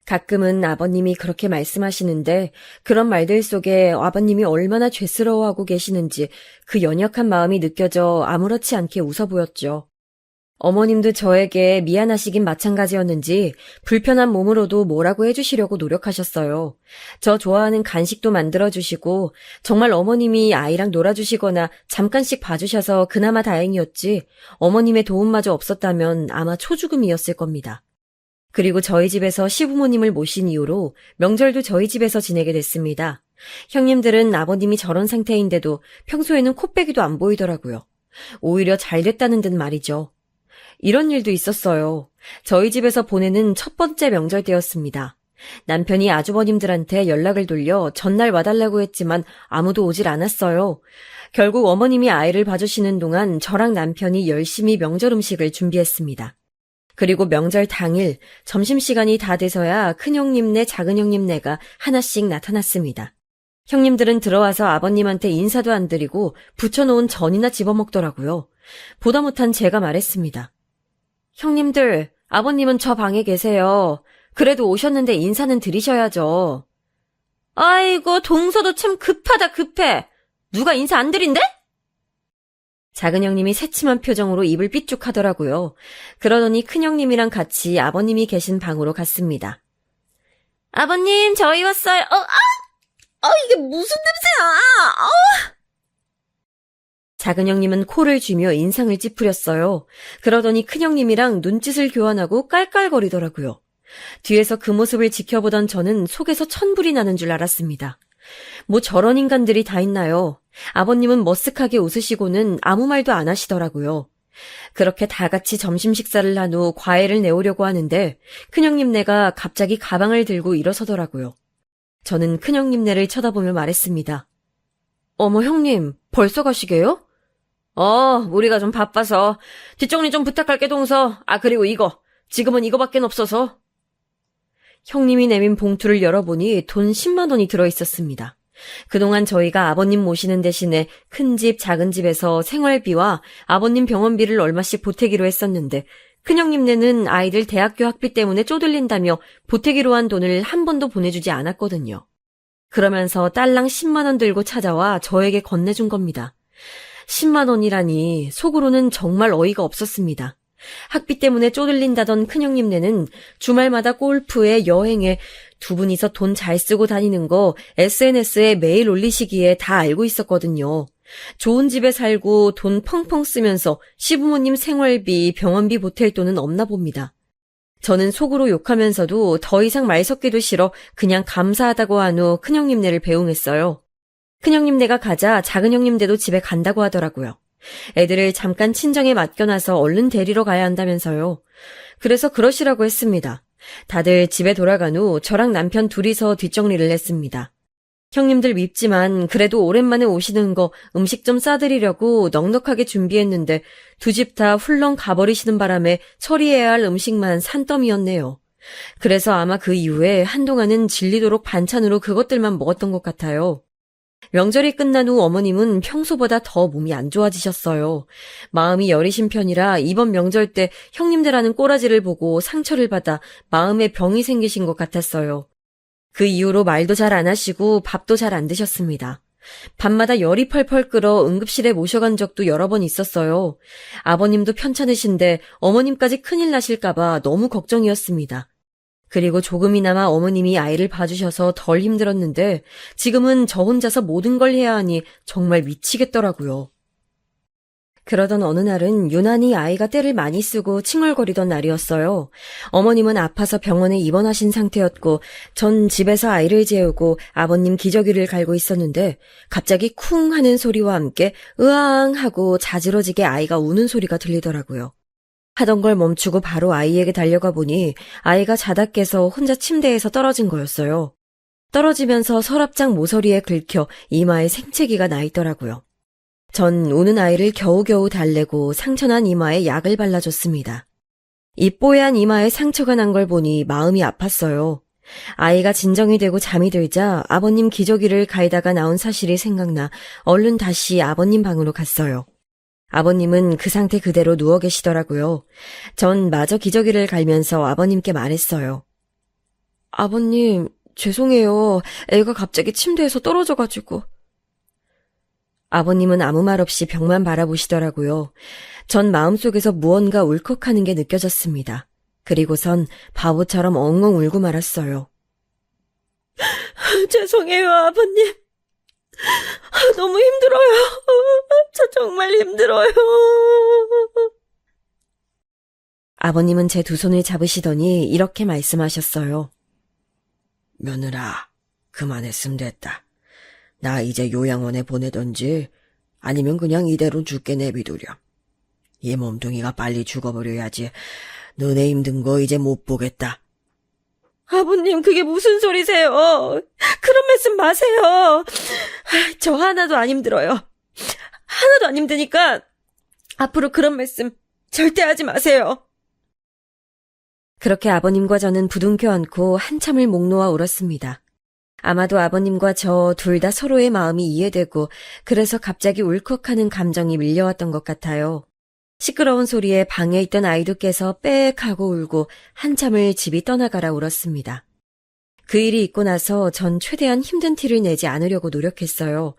가끔은 아버님이 그렇게 말씀하시는데 그런 말들 속에 아버님이 얼마나 죄스러워하고 계시는지 그 연약한 마음이 느껴져 아무렇지 않게 웃어 보였죠. 어머님도 저에게 미안하시긴 마찬가지였는지 불편한 몸으로도 뭐라고 해주시려고 노력하셨어요. 저 좋아하는 간식도 만들어주시고 정말 어머님이 아이랑 놀아주시거나 잠깐씩 봐주셔서 그나마 다행이었지 어머님의 도움마저 없었다면 아마 초죽음이었을 겁니다. 그리고 저희 집에서 시부모님을 모신 이후로 명절도 저희 집에서 지내게 됐습니다. 형님들은 아버님이 저런 상태인데도 평소에는 코빼기도 안 보이더라고요. 오히려 잘 됐다는 듯 말이죠. 이런 일도 있었어요. 저희 집에서 보내는 첫 번째 명절 때였습니다. 남편이 아주버님들한테 연락을 돌려 전날 와달라고 했지만 아무도 오질 않았어요. 결국 어머님이 아이를 봐주시는 동안 저랑 남편이 열심히 명절 음식을 준비했습니다. 그리고 명절 당일 점심시간이 다 돼서야 큰형님네 작은형님네가 하나씩 나타났습니다. 형님들은 들어와서 아버님한테 인사도 안 드리고 부쳐놓은 전이나 집어먹더라고요. 보다 못한 제가 말했습니다. 형님들, 아버님은 저 방에 계세요. 그래도 오셨는데 인사는 드리셔야죠. 아이고, 동서도 참 급하다 급해. 누가 인사 안 드린대? 작은 형님이 새침한 표정으로 입을 삐죽하더라고요. 그러더니 큰 형님이랑 같이 아버님이 계신 방으로 갔습니다. 아버님, 저희 왔어요. 이게 무슨 냄새야? 작은 형님은 코를 쥐며 인상을 찌푸렸어요. 그러더니 큰 형님이랑 눈짓을 교환하고 깔깔거리더라고요. 뒤에서 그 모습을 지켜보던 저는 속에서 천불이 나는 줄 알았습니다. 뭐 저런 인간들이 다 있나요? 아버님은 머쓱하게 웃으시고는 아무 말도 안 하시더라고요. 그렇게 다 같이 점심 식사를 한 후 과일을 내오려고 하는데 큰형님네가 갑자기 가방을 들고 일어서더라고요. 저는 큰형님네를 쳐다보며 말했습니다. 어머, 형님, 벌써 가시게요? 우리가 좀 바빠서. 뒷정리 좀 부탁할게, 동서. 그리고 이거. 지금은 이거밖엔 없어서. 형님이 내민 봉투를 열어보니 돈 10만 원이 들어있었습니다. 그동안 저희가 아버님 모시는 대신에 큰 집, 작은 집에서 생활비와 아버님 병원비를 얼마씩 보태기로 했었는데 큰형님네는 아이들 대학교 학비 때문에 쪼들린다며 보태기로 한 돈을 한 번도 보내주지 않았거든요. 그러면서 딸랑 10만 원 들고 찾아와 저에게 건네준 겁니다. 10만 원이라니 속으로는 정말 어이가 없었습니다. 학비 때문에 쪼들린다던 큰형님네는 주말마다 골프에 여행에 두 분이서 돈 잘 쓰고 다니는 거 SNS에 매일 올리시기에 다 알고 있었거든요. 좋은 집에 살고 돈 펑펑 쓰면서 시부모님 생활비, 병원비 보탤 돈은 없나 봅니다. 저는 속으로 욕하면서도 더 이상 말 섞기도 싫어 그냥 감사하다고 한 후 큰형님네를 배웅했어요. 큰형님네가 가자 작은형님네도 집에 간다고 하더라고요. 애들을 잠깐 친정에 맡겨놔서 얼른 데리러 가야 한다면서요. 그래서 그러시라고 했습니다. 다들 집에 돌아간 후 저랑 남편 둘이서 뒷정리를 했습니다. 형님들 밉지만 그래도 오랜만에 오시는 거 음식 좀 싸드리려고 넉넉하게 준비했는데 두 집 다 훌렁 가버리시는 바람에 처리해야 할 음식만 산더미였네요. 그래서 아마 그 이후에 한동안은 질리도록 반찬으로 그것들만 먹었던 것 같아요. 명절이 끝난 후 어머님은 평소보다 더 몸이 안 좋아지셨어요. 마음이 여리신 편이라 이번 명절 때 형님들 하는 꼬라지를 보고 상처를 받아 마음에 병이 생기신 것 같았어요. 그 이후로 말도 잘 안 하시고 밥도 잘 안 드셨습니다. 밤마다 열이 펄펄 끓어 응급실에 모셔간 적도 여러 번 있었어요. 아버님도 편찮으신데 어머님까지 큰일 나실까봐 너무 걱정이었습니다. 그리고 조금이나마 어머님이 아이를 봐주셔서 덜 힘들었는데 지금은 저 혼자서 모든 걸 해야 하니 정말 미치겠더라고요. 그러던 어느 날은 유난히 아이가 떼를 많이 쓰고 칭얼거리던 날이었어요. 어머님은 아파서 병원에 입원하신 상태였고 전 집에서 아이를 재우고 아버님 기저귀를 갈고 있었는데 갑자기 쿵 하는 소리와 함께 으앙 하고 자지러지게 아이가 우는 소리가 들리더라고요. 하던 걸 멈추고 바로 아이에게 달려가 보니 아이가 자다 깨서 혼자 침대에서 떨어진 거였어요. 떨어지면서 서랍장 모서리에 긁혀 이마에 생채기가 나 있더라고요. 전 우는 아이를 겨우겨우 달래고 상처난 이마에 약을 발라줬습니다. 이 뽀얀 이마에 상처가 난 걸 보니 마음이 아팠어요. 아이가 진정이 되고 잠이 들자 아버님 기저귀를 갈다가 나온 사실이 생각나 얼른 다시 아버님 방으로 갔어요. 아버님은 그 상태 그대로 누워 계시더라고요. 전 마저 기저귀를 갈면서 아버님께 말했어요. 아버님, 죄송해요. 애가 갑자기 침대에서 떨어져가지고. 아버님은 아무 말 없이 벽만 바라보시더라고요. 전 마음속에서 무언가 울컥하는 게 느껴졌습니다. 그리고선 바보처럼 엉엉 울고 말았어요. 죄송해요, 아버님. 너무 힘들어요. 저 정말 힘들어요. 아버님은 제 두 손을 잡으시더니 이렇게 말씀하셨어요. 며느라, 그만했으면 됐다. 나 이제 요양원에 보내던지 아니면 그냥 이대로 죽게 내비두렴. 이 몸뚱이가 빨리 죽어버려야지. 너네 힘든 거 이제 못 보겠다. 아버님, 그게 무슨 소리세요? 그런 말씀 마세요. 저 하나도 안 힘들어요. 하나도 안 힘드니까 앞으로 그런 말씀 절대 하지 마세요. 그렇게 아버님과 저는 부둥켜 안고 한참을 목 놓아 울었습니다. 아마도 아버님과 저 둘 다 서로의 마음이 이해되고 그래서 갑자기 울컥하는 감정이 밀려왔던 것 같아요. 시끄러운 소리에 방에 있던 아이도 깨서 빽 하고 울고 한참을 집이 떠나가라 울었습니다. 그 일이 있고 나서 전 최대한 힘든 티를 내지 않으려고 노력했어요.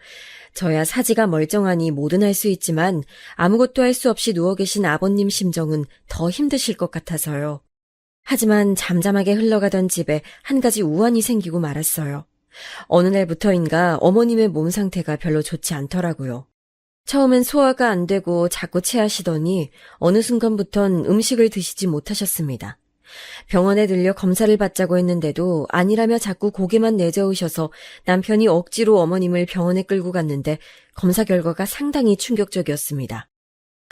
저야 사지가 멀쩡하니 뭐든 할 수 있지만 아무것도 할 수 없이 누워 계신 아버님 심정은 더 힘드실 것 같아서요. 하지만 잠잠하게 흘러가던 집에 한 가지 우환이 생기고 말았어요. 어느 날부터인가 어머님의 몸 상태가 별로 좋지 않더라고요. 처음엔 소화가 안 되고 자꾸 체하시더니 어느 순간부턴 음식을 드시지 못하셨습니다. 병원에 들려 검사를 받자고 했는데도 아니라며 자꾸 고개만 내저으셔서 남편이 억지로 어머님을 병원에 끌고 갔는데 검사 결과가 상당히 충격적이었습니다.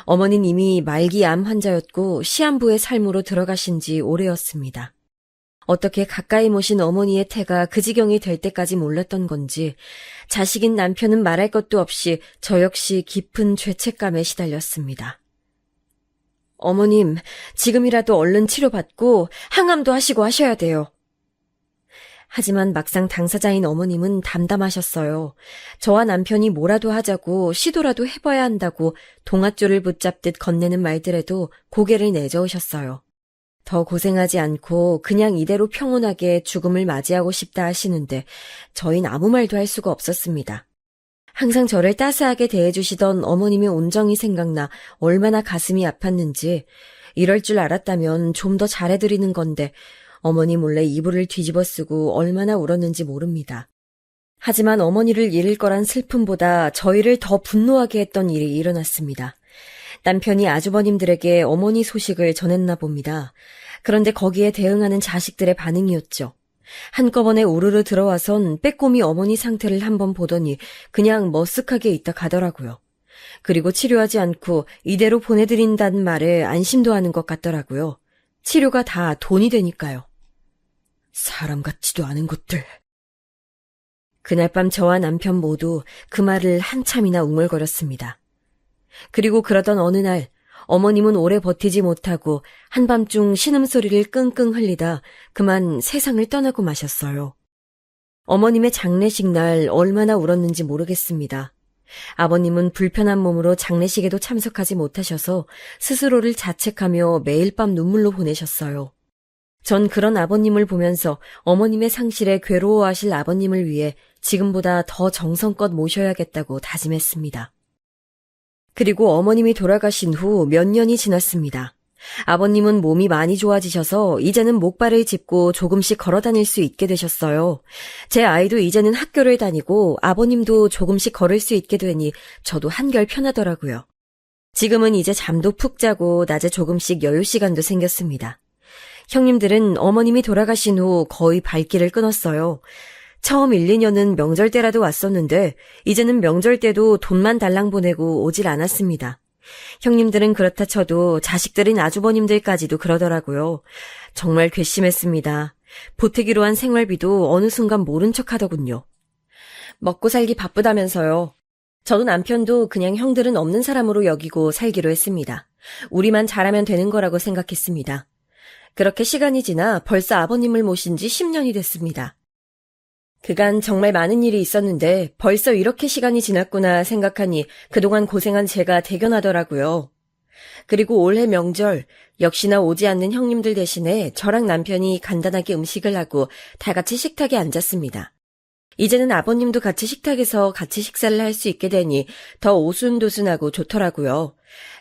어머니는 이미 말기 암 환자였고 시한부의 삶으로 들어가신 지 오래였습니다. 어떻게 가까이 모신 어머니의 태가 그 지경이 될 때까지 몰랐던 건지 자식인 남편은 말할 것도 없이 저 역시 깊은 죄책감에 시달렸습니다. 어머님, 지금이라도 얼른 치료받고 항암도 하시고 하셔야 돼요. 하지만 막상 당사자인 어머님은 담담하셨어요. 저와 남편이 뭐라도 하자고 시도라도 해봐야 한다고 동아줄을 붙잡듯 건네는 말들에도 고개를 내저으셨어요. 더 고생하지 않고 그냥 이대로 평온하게 죽음을 맞이하고 싶다 하시는데 저희는 아무 말도 할 수가 없었습니다. 항상 저를 따스하게 대해주시던 어머님의 온정이 생각나 얼마나 가슴이 아팠는지 이럴 줄 알았다면 좀 더 잘해드리는 건데 어머니 몰래 이불을 뒤집어 쓰고 얼마나 울었는지 모릅니다. 하지만 어머니를 잃을 거란 슬픔보다 저희를 더 분노하게 했던 일이 일어났습니다. 남편이 아주버님들에게 어머니 소식을 전했나 봅니다. 그런데 거기에 대응하는 자식들의 반응이었죠. 한꺼번에 우르르 들어와선 빼꼼히 어머니 상태를 한번 보더니 그냥 머쓱하게 있다 가더라고요. 그리고 치료하지 않고 이대로 보내드린다는 말에 안심도 하는 것 같더라고요. 치료가 다 돈이 되니까요. 사람 같지도 않은 것들. 그날 밤 저와 남편 모두 그 말을 한참이나 웅얼거렸습니다. 그리고 그러던 어느 날 어머님은 오래 버티지 못하고 한밤중 신음소리를 끙끙 흘리다 그만 세상을 떠나고 마셨어요. 어머님의 장례식 날 얼마나 울었는지 모르겠습니다. 아버님은 불편한 몸으로 장례식에도 참석하지 못하셔서 스스로를 자책하며 매일 밤 눈물로 보내셨어요. 전 그런 아버님을 보면서 어머님의 상실에 괴로워하실 아버님을 위해 지금보다 더 정성껏 모셔야겠다고 다짐했습니다. 그리고 어머님이 돌아가신 후 몇 년이 지났습니다. 아버님은 몸이 많이 좋아지셔서 이제는 목발을 짚고 조금씩 걸어 다닐 수 있게 되셨어요. 제 아이도 이제는 학교를 다니고 아버님도 조금씩 걸을 수 있게 되니 저도 한결 편하더라고요. 지금은 이제 잠도 푹 자고 낮에 조금씩 여유 시간도 생겼습니다. 형님들은 어머님이 돌아가신 후 거의 발길을 끊었어요. 처음 1, 2년은 명절 때라도 왔었는데 이제는 명절 때도 돈만 달랑 보내고 오질 않았습니다. 형님들은 그렇다 쳐도 자식들인 아주버님들까지도 그러더라고요. 정말 괘씸했습니다. 보태기로 한 생활비도 어느 순간 모른 척 하더군요. 먹고 살기 바쁘다면서요. 저도 남편도 그냥 형들은 없는 사람으로 여기고 살기로 했습니다. 우리만 잘하면 되는 거라고 생각했습니다. 그렇게 시간이 지나 벌써 아버님을 모신 지 10년이 됐습니다. 그간 정말 많은 일이 있었는데 벌써 이렇게 시간이 지났구나 생각하니 그동안 고생한 제가 대견하더라고요. 그리고 올해 명절 역시나 오지 않는 형님들 대신에 저랑 남편이 간단하게 음식을 하고 다 같이 식탁에 앉았습니다. 이제는 아버님도 같이 식탁에서 같이 식사를 할 수 있게 되니 더 오순도순하고 좋더라고요.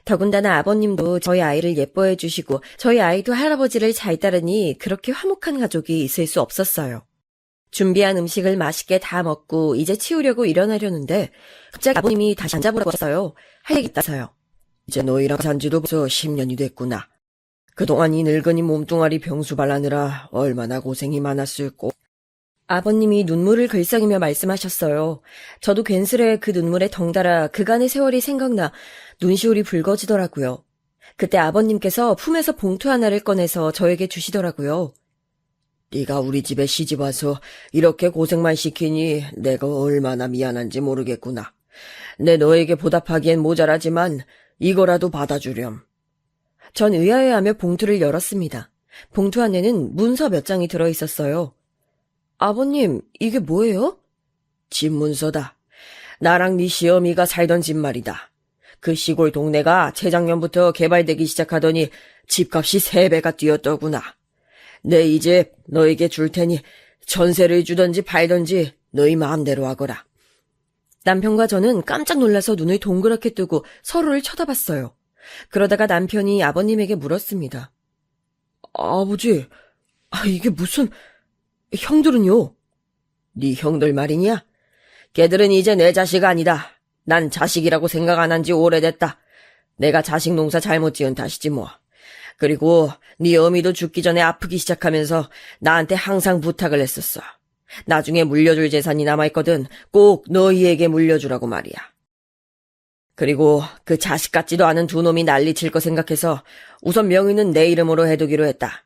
더군다나 아버님도 저희 아이를 예뻐해 주시고 저희 아이도 할아버지를 잘 따르니 그렇게 화목한 가족이 있을 수 없었어요. 준비한 음식을 맛있게 다 먹고 이제 치우려고 일어나려는데 갑자기 아버님이 다시 앉아보라고 하셨어요. 할 얘기 있다서요. 이제 너희랑 산지도 벌써 10년이 됐구나. 그동안 이 늙은이 몸뚱아리 병수 발라느라 얼마나 고생이 많았을꼬. 아버님이 눈물을 글썽이며 말씀하셨어요. 저도 괜스레 그 눈물에 덩달아 그간의 세월이 생각나 눈시울이 붉어지더라고요. 그때 아버님께서 품에서 봉투 하나를 꺼내서 저에게 주시더라고요. 네가 우리 집에 시집와서 이렇게 고생만 시키니 내가 얼마나 미안한지 모르겠구나. 내 너에게 보답하기엔 모자라지만 이거라도 받아주렴. 전 의아해하며 봉투를 열었습니다. 봉투 안에는 문서 몇 장이 들어있었어요. 아버님, 이게 뭐예요? 집 문서다. 나랑 네 시어미가 살던 집 말이다. 그 시골 동네가 재작년부터 개발되기 시작하더니 집값이 3배가 뛰었더구나. 내 이 집 너에게 줄 테니 전세를 주던지 팔던지 너희 마음대로 하거라. 남편과 저는 깜짝 놀라서 눈을 동그랗게 뜨고 서로를 쳐다봤어요. 그러다가 남편이 아버님에게 물었습니다. 아버지, 이게 무슨... 형들은요? 네 형들 말이냐? 걔들은 이제 내 자식 아니다. 난 자식이라고 생각 안 한 지 오래됐다. 내가 자식 농사 잘못 지은 탓이지 뭐. 그리고 네 어미도 죽기 전에 아프기 시작하면서 나한테 항상 부탁을 했었어. 나중에 물려줄 재산이 남아있거든 꼭 너희에게 물려주라고 말이야. 그리고 그 자식 같지도 않은 두 놈이 난리칠 거 생각해서 우선 명의는 내 이름으로 해두기로 했다.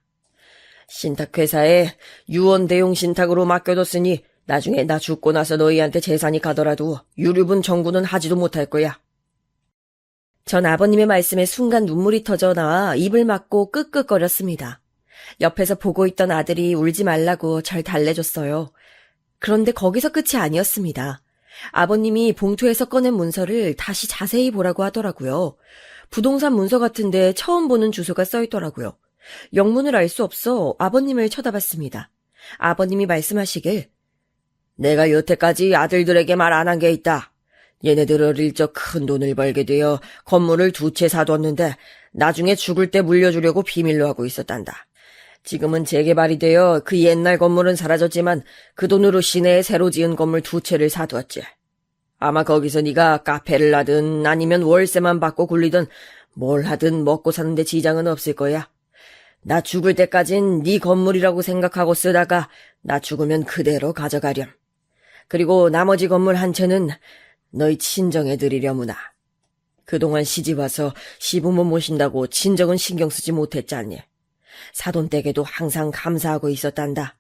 신탁회사에 유언대용 신탁으로 맡겨뒀으니 나중에 나 죽고 나서 너희한테 재산이 가더라도 유류분 청구는 하지도 못할 거야. 전 아버님의 말씀에 순간 눈물이 터져 나와 입을 막고 끄끄거렸습니다. 옆에서 보고 있던 아들이 울지 말라고 절 달래줬어요. 그런데 거기서 끝이 아니었습니다. 아버님이 봉투에서 꺼낸 문서를 다시 자세히 보라고 하더라고요. 부동산 문서 같은데 처음 보는 주소가 써있더라고요. 영문을 알 수 없어 아버님을 쳐다봤습니다. 아버님이 말씀하시길, 내가 여태까지 아들들에게 말 안 한 게 있다. 얘네들 어릴 적 큰 돈을 벌게 되어 건물을 2채 사뒀는데 나중에 죽을 때 물려주려고 비밀로 하고 있었단다. 지금은 재개발이 되어 그 옛날 건물은 사라졌지만 그 돈으로 시내에 새로 지은 건물 2채를 사두었지. 아마 거기서 네가 카페를 하든 아니면 월세만 받고 굴리든 뭘 하든 먹고 사는데 지장은 없을 거야. 나 죽을 때까진 네 건물이라고 생각하고 쓰다가 나 죽으면 그대로 가져가렴. 그리고 나머지 건물 1채는 너희 친정에 드리려무나. 그동안 시집와서 시부모 모신다고 친정은 신경 쓰지 못했잖니. 사돈댁에도 항상 감사하고 있었단다.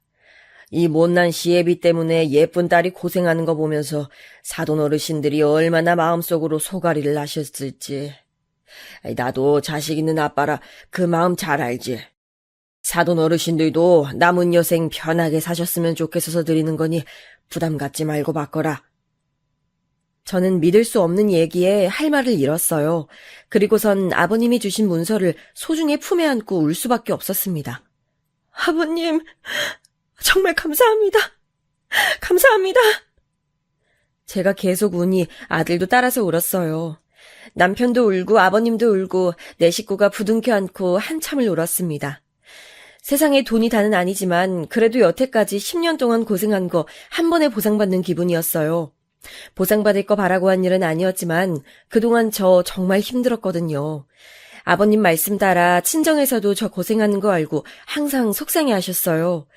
이 못난 시애비 때문에 예쁜 딸이 고생하는 거 보면서 사돈 어르신들이 얼마나 마음속으로 소가리를 나셨을지. 나도 자식 있는 아빠라 그 마음 잘 알지. 사돈 어르신들도 남은 여생 편하게 사셨으면 좋겠어서 드리는 거니 부담 갖지 말고 받거라. 저는 믿을 수 없는 얘기에 할 말을 잃었어요. 그리고선 아버님이 주신 문서를 소중히 품에 안고 울 수밖에 없었습니다. 아버님, 정말 감사합니다. 감사합니다. 제가 계속 우니 아들도 따라서 울었어요. 남편도 울고 아버님도 울고 내 식구가 부둥켜 안고 한참을 울었습니다. 세상에 돈이 다는 아니지만 그래도 여태까지 10년 동안 고생한 거 한 번에 보상받는 기분이었어요. 보상받을 거 바라고 한 일은 아니었지만 그동안 저 정말 힘들었거든요. 아버님 말씀 따라 친정에서도 저 고생하는 거 알고 항상 속상해 하셨어요.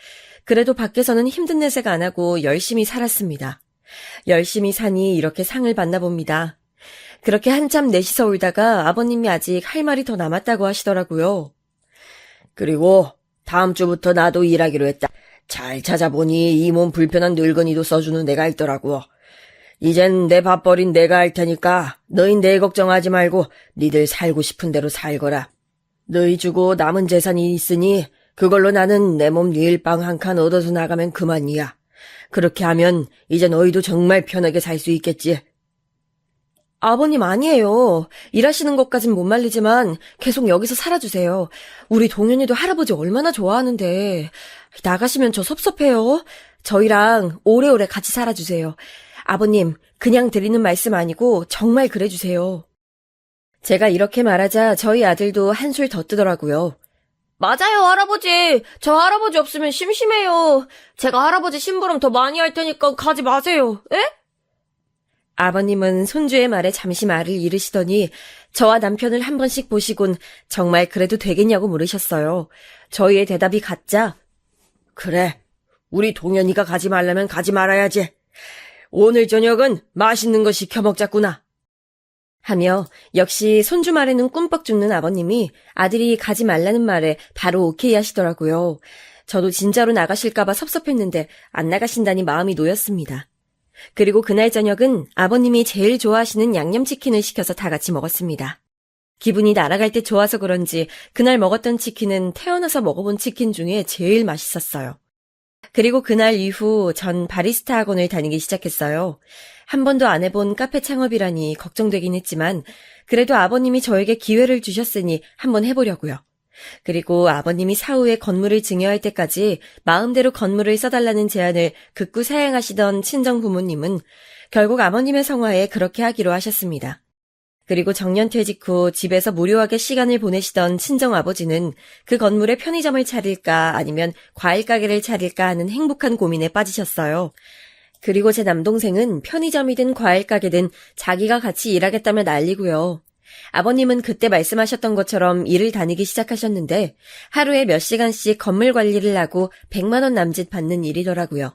그래도 밖에서는 힘든 내색 안 하고 열심히 살았습니다. 열심히 사니 이렇게 상을 받나 봅니다. 그렇게 한참 넷이서 울다가 아버님이 아직 할 말이 더 남았다고 하시더라고요. 그리고 다음 주부터 나도 일하기로 했다. 잘 찾아보니 이 몸 불편한 늙은이도 써주는 데가 있더라고. 이젠 내 밥벌인 내가 할 테니까 너희 내 걱정하지 말고 니들 살고 싶은 대로 살거라. 너희 주고 남은 재산이 있으니 그걸로 나는 내 몸 일방 한 칸 얻어서 나가면 그만이야. 그렇게 하면 이제 너희도 정말 편하게 살 수 있겠지. 아버님 아니에요. 일하시는 것까진 못 말리지만 계속 여기서 살아주세요. 우리 동현이도 할아버지 얼마나 좋아하는데. 나가시면 저 섭섭해요. 저희랑 오래오래 같이 살아주세요. 아버님, 그냥 드리는 말씀 아니고 정말 그래주세요. 제가 이렇게 말하자 저희 아들도 한술 더 뜨더라고요. 맞아요, 할아버지. 저 할아버지 없으면 심심해요. 제가 할아버지 심부름 더 많이 할 테니까 가지 마세요. 에? 아버님은 손주의 말에 잠시 말을 잃으시더니 저와 남편을 한 번씩 보시곤 정말 그래도 되겠냐고 물으셨어요. 저희의 대답이 같자 그래, 우리 동현이가 가지 말라면 가지 말아야지. 오늘 저녁은 맛있는 거 시켜 먹자꾸나. 하며 역시 손주 말에는 꿈뻑 죽는 아버님이 아들이 가지 말라는 말에 바로 오케이 하시더라고요. 저도 진짜로 나가실까봐 섭섭했는데 안 나가신다니 마음이 놓였습니다. 그리고 그날 저녁은 아버님이 제일 좋아하시는 양념치킨을 시켜서 다 같이 먹었습니다. 기분이 날아갈 때 좋아서 그런지 그날 먹었던 치킨은 태어나서 먹어본 치킨 중에 제일 맛있었어요. 그리고 그날 이후 전 바리스타 학원을 다니기 시작했어요. 한 번도 안 해본 카페 창업이라니 걱정되긴 했지만 그래도 아버님이 저에게 기회를 주셨으니 한번 해보려고요. 그리고 아버님이 사후에 건물을 증여할 때까지 마음대로 건물을 써달라는 제안을 극구 사양하시던 친정 부모님은 결국 아버님의 성화에 그렇게 하기로 하셨습니다. 그리고 정년퇴직 후 집에서 무료하게 시간을 보내시던 친정 아버지는 그 건물에 편의점을 차릴까 아니면 과일 가게를 차릴까 하는 행복한 고민에 빠지셨어요. 그리고 제 남동생은 편의점이든 과일 가게든 자기가 같이 일하겠다며 난리고요. 아버님은 그때 말씀하셨던 것처럼 일을 다니기 시작하셨는데 하루에 몇 시간씩 건물 관리를 하고 100만 원 남짓 받는 일이더라고요.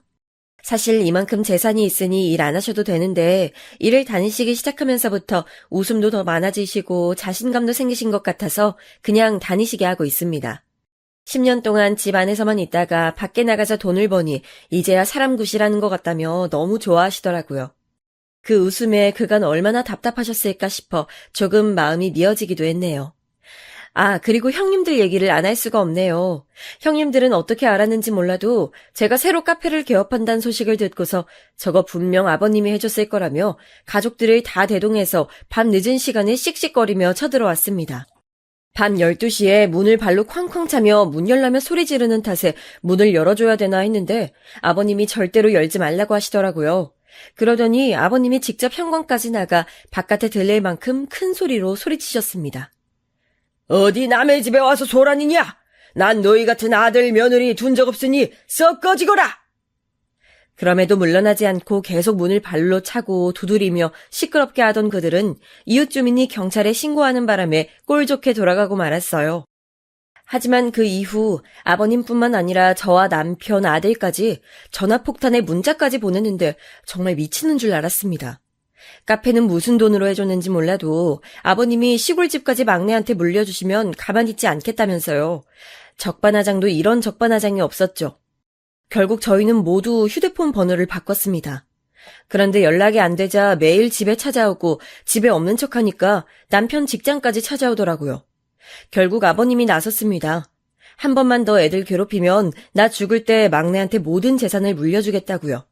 사실 이만큼 재산이 있으니 일 안 하셔도 되는데 일을 다니시기 시작하면서부터 웃음도 더 많아지시고 자신감도 생기신 것 같아서 그냥 다니시게 하고 있습니다. 10년 동안 집 안에서만 있다가 밖에 나가서 돈을 버니 이제야 사람 굿이라는 것 같다며 너무 좋아하시더라고요. 그 웃음에 그간 얼마나 답답하셨을까 싶어 조금 마음이 미어지기도 했네요. 아, 그리고 형님들 얘기를 안 할 수가 없네요. 형님들은 어떻게 알았는지 몰라도 제가 새로 카페를 개업한다는 소식을 듣고서 저거 분명 아버님이 해줬을 거라며 가족들을 다 대동해서 밤 늦은 시간에 씩씩거리며 쳐들어왔습니다. 밤 12시에 문을 발로 쾅쾅 차며 문 열라며 소리 지르는 탓에 문을 열어줘야 되나 했는데 아버님이 절대로 열지 말라고 하시더라고요. 그러더니 아버님이 직접 현관까지 나가 바깥에 들릴 만큼 큰 소리로 소리치셨습니다. 어디 남의 집에 와서 소란이냐? 난 너희 같은 아들 며느리 둔 적 없으니 썩 꺼지거라! 그럼에도 물러나지 않고 계속 문을 발로 차고 두드리며 시끄럽게 하던 그들은 이웃 주민이 경찰에 신고하는 바람에 꼴 좋게 돌아가고 말았어요. 하지만 그 이후 아버님뿐만 아니라 저와 남편, 아들까지 전화폭탄에 문자까지 보냈는데 정말 미치는 줄 알았습니다. 카페는 무슨 돈으로 해줬는지 몰라도 아버님이 시골집까지 막내한테 물려주시면 가만히 있지 않겠다면서요. 적반하장도 이런 적반하장이 없었죠. 결국 저희는 모두 휴대폰 번호를 바꿨습니다. 그런데 연락이 안 되자 매일 집에 찾아오고 집에 없는 척하니까 남편 직장까지 찾아오더라고요. 결국 아버님이 나섰습니다. 한 번만 더 애들 괴롭히면 나 죽을 때 막내한테 모든 재산을 물려주겠다고요.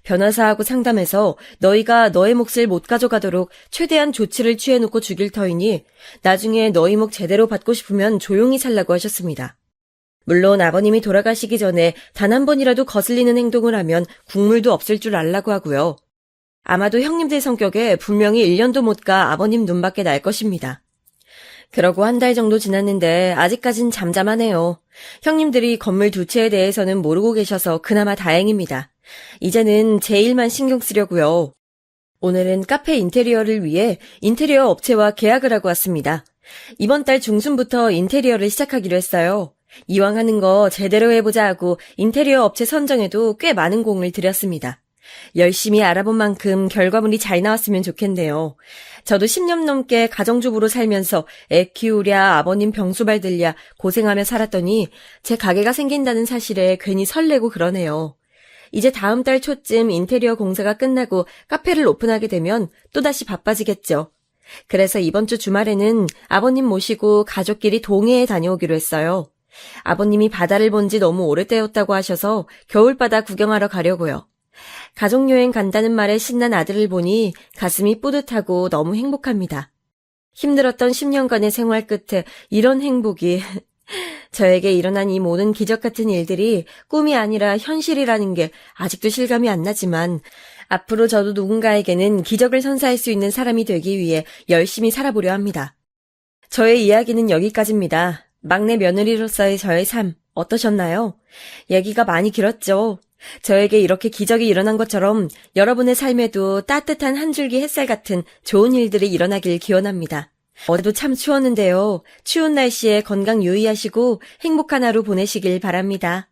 변호사하고 상담해서 너희가 너의 몫을 못 가져가도록 최대한 조치를 취해놓고 죽일 터이니 나중에 너희 몫 제대로 받고 싶으면 조용히 살라고 하셨습니다. 물론 아버님이 돌아가시기 전에 단 한 번이라도 거슬리는 행동을 하면 국물도 없을 줄 알라고 하고요. 아마도 형님들 성격에 분명히 1년도 못 가 아버님 눈밖에 날 것입니다. 그러고 한 달 정도 지났는데 아직까진 잠잠하네요. 형님들이 건물 두 채에 대해서는 모르고 계셔서 그나마 다행입니다. 이제는 제 일만 신경 쓰려고요. 오늘은 카페 인테리어를 위해 인테리어 업체와 계약을 하고 왔습니다. 이번 달 중순부터 인테리어를 시작하기로 했어요. 이왕 하는 거 제대로 해보자 하고 인테리어 업체 선정에도 꽤 많은 공을 들였습니다. 열심히 알아본 만큼 결과물이 잘 나왔으면 좋겠네요. 저도 10년 넘게 가정주부로 살면서 애 키우랴 아버님 병수 받들랴 고생하며 살았더니 제 가게가 생긴다는 사실에 괜히 설레고 그러네요. 이제 다음 달 초쯤 인테리어 공사가 끝나고 카페를 오픈하게 되면 또다시 바빠지겠죠. 그래서 이번 주 주말에는 아버님 모시고 가족끼리 동해에 다녀오기로 했어요. 아버님이 바다를 본 지 너무 오래되었다고 하셔서 겨울바다 구경하러 가려고요. 가족여행 간다는 말에 신난 아들을 보니 가슴이 뿌듯하고 너무 행복합니다. 힘들었던 10년간의 생활 끝에 이런 행복이 저에게 일어난 이 모든 기적 같은 일들이 꿈이 아니라 현실이라는 게 아직도 실감이 안 나지만 앞으로 저도 누군가에게는 기적을 선사할 수 있는 사람이 되기 위해 열심히 살아보려 합니다. 저의 이야기는 여기까지입니다. 막내 며느리로서의 저의 삶 어떠셨나요? 얘기가 많이 길었죠. 저에게 이렇게 기적이 일어난 것처럼 여러분의 삶에도 따뜻한 한 줄기 햇살 같은 좋은 일들이 일어나길 기원합니다. 어제도 참 추웠는데요. 추운 날씨에 건강 유의하시고 행복한 하루 보내시길 바랍니다.